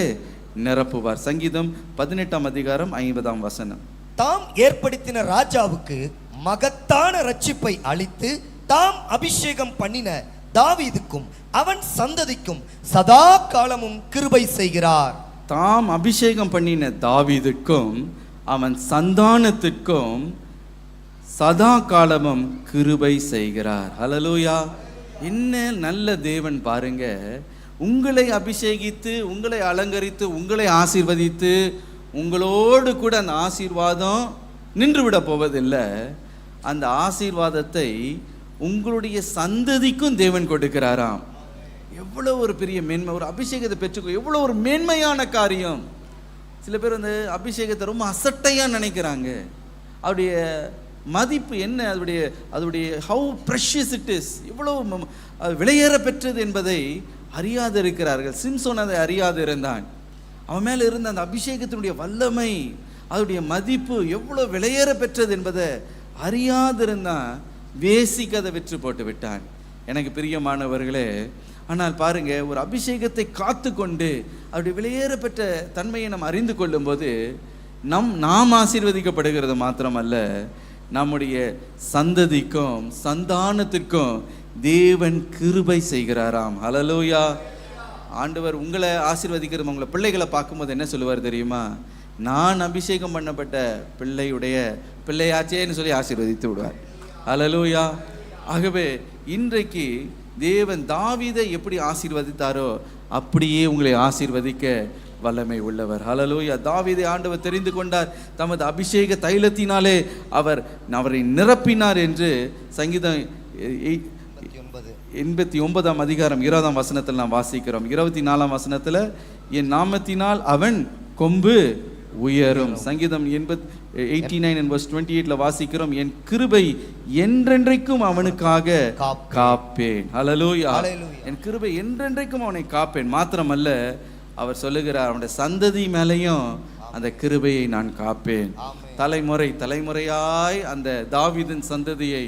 நிரப்புவார். சங்கீதம் 18ஆம் அதிகாரம் 50ஆம் வசனம். தாம் ஏற்படுத்தின ராஜாவுக்கு மகத்தான ரட்சிப்பை அளித்து தாம் அபிஷேகம் பண்ணின தாவீதுக்கும் அவன் சந்ததிக்கும் சதா காலமும் கிருபை செய்கிறார். தாம் அபிஷேகம் பண்ணின தாவீதுக்கும் அவன் சந்தானத்திற்கும் சதா காலமும் கிருபை செய்கிறார். ஹல்லேலூயா. என்ன நல்ல தேவன் பாருங்க. உங்களை அபிஷேகித்து, உங்களை அலங்கரித்து, உங்களை ஆசீர்வதித்து, உங்களோடு கூட அந்த ஆசீர்வாதம் நின்று விட போவதில்லை. அந்த ஆசீர்வாதத்தை உங்களுடைய சந்ததிக்கும் தேவன் கொடுக்கிறாராம். எவ்வளோ ஒரு பெரிய மேன்மை! ஒரு அபிஷேகத்தை பெற்றுக்கோ, எவ்வளோ ஒரு மேன்மையான காரியம். சில பேர் அந்த அபிஷேகத்தை ரொம்ப அசட்டையாக நினைக்கிறாங்க. அவருடைய மதிப்பு என்ன, அதோடைய ஹவு ப்ரெஷியஸ் இட் இஸ், எவ்வளோ விலையேற பெற்றது என்பதை அறியாது இருக்கிறார்கள். சிம்சோன் அதை அறியாது இருந்தான். அவன் மேலே இருந்த அந்த அபிஷேகத்தினுடைய வல்லமை, அதோடைய மதிப்பு எவ்வளோ விலையேற பெற்றது என்பதை அறியாதிருந்தான். வேசிக்கு அதை விற்று போட்டு விட்டான். எனக்கு பிரியமானவர்களே, ஆனால் பாருங்க, ஒரு அபிஷேகத்தை காத்து கொண்டு அவருடைய விலையேற பெற்ற தன்மையை நாம் அறிந்து கொள்ளும் போது நாம் ஆசீர்வதிக்கப்படுகிறது மாத்திரமல்ல, நம்முடைய சந்ததிக்கும் சந்தானத்திற்கும் தேவன் கிருபை செய்கிறாராம். ஹல்லேலூயா. ஆண்டவர் உங்களை ஆசீர்வதிக்கிறது, உங்களை பிள்ளைகளை பார்க்கும்போது என்ன சொல்லுவார் தெரியுமா? நான் அபிஷேகம் பண்ணப்பட்ட பிள்ளையுடைய பிள்ளையாச்சேன்னு சொல்லி ஆசீர்வதித்து விடுவார். ஹல்லேலூயா. ஆகவே இன்றைக்கு தேவன் தாவீதை எப்படி ஆசீர்வதித்தாரோ அப்படியே உங்களை ஆசீர்வதிக்க வல்லமை உள்ளவர். ஹல்லேலூயா. தாவீதை ஆண்டவர் தெரிந்து கொண்டார், தமது அபிஷேக தைலத்தினாலே அவரை நிரப்பினார் என்று சங்கீதம் 89 அதிகாரம் 20 வசனத்தில் நாம் வாசிக்கிறோம். 24 வசனத்தில் என் நாமத்தினால் அவன் கொம்பு உயரும். சங்கீதம் 89 and verse 28 வாசிக்கிறோம், என் கிருபை என்றென்றைக்கும் அவனுக்காக காப்பேன். ஹல்லேலூயா. என் கிருபை என்றென்றைக்கும் அவனை காப்பேன். மாத்திரமல்ல, அவர் சொல்லுகிறார், அவனுடைய சந்ததி மேலையும் அந்த கிருபையை நான் காப்பேன். தலைமுறையாய் அந்த தாவீதின் சந்ததியை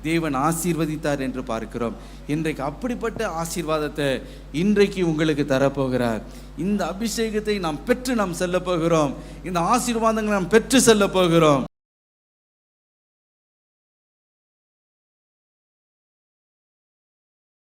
தேவன் ஆசீர்வதித்தார் என்று பார்க்கிறோம். இன்றைக்கு அப்படிப்பட்ட ஆசீர்வாதத்தை இன்றைக்கு உங்களுக்கு தரப்போகிறார். இந்த அபிஷேகத்தை நாம் பெற்று நாம் செல்ல போகிறோம். இந்த ஆசீர்வாதங்களை நாம் பெற்று செல்ல போகிறோம்.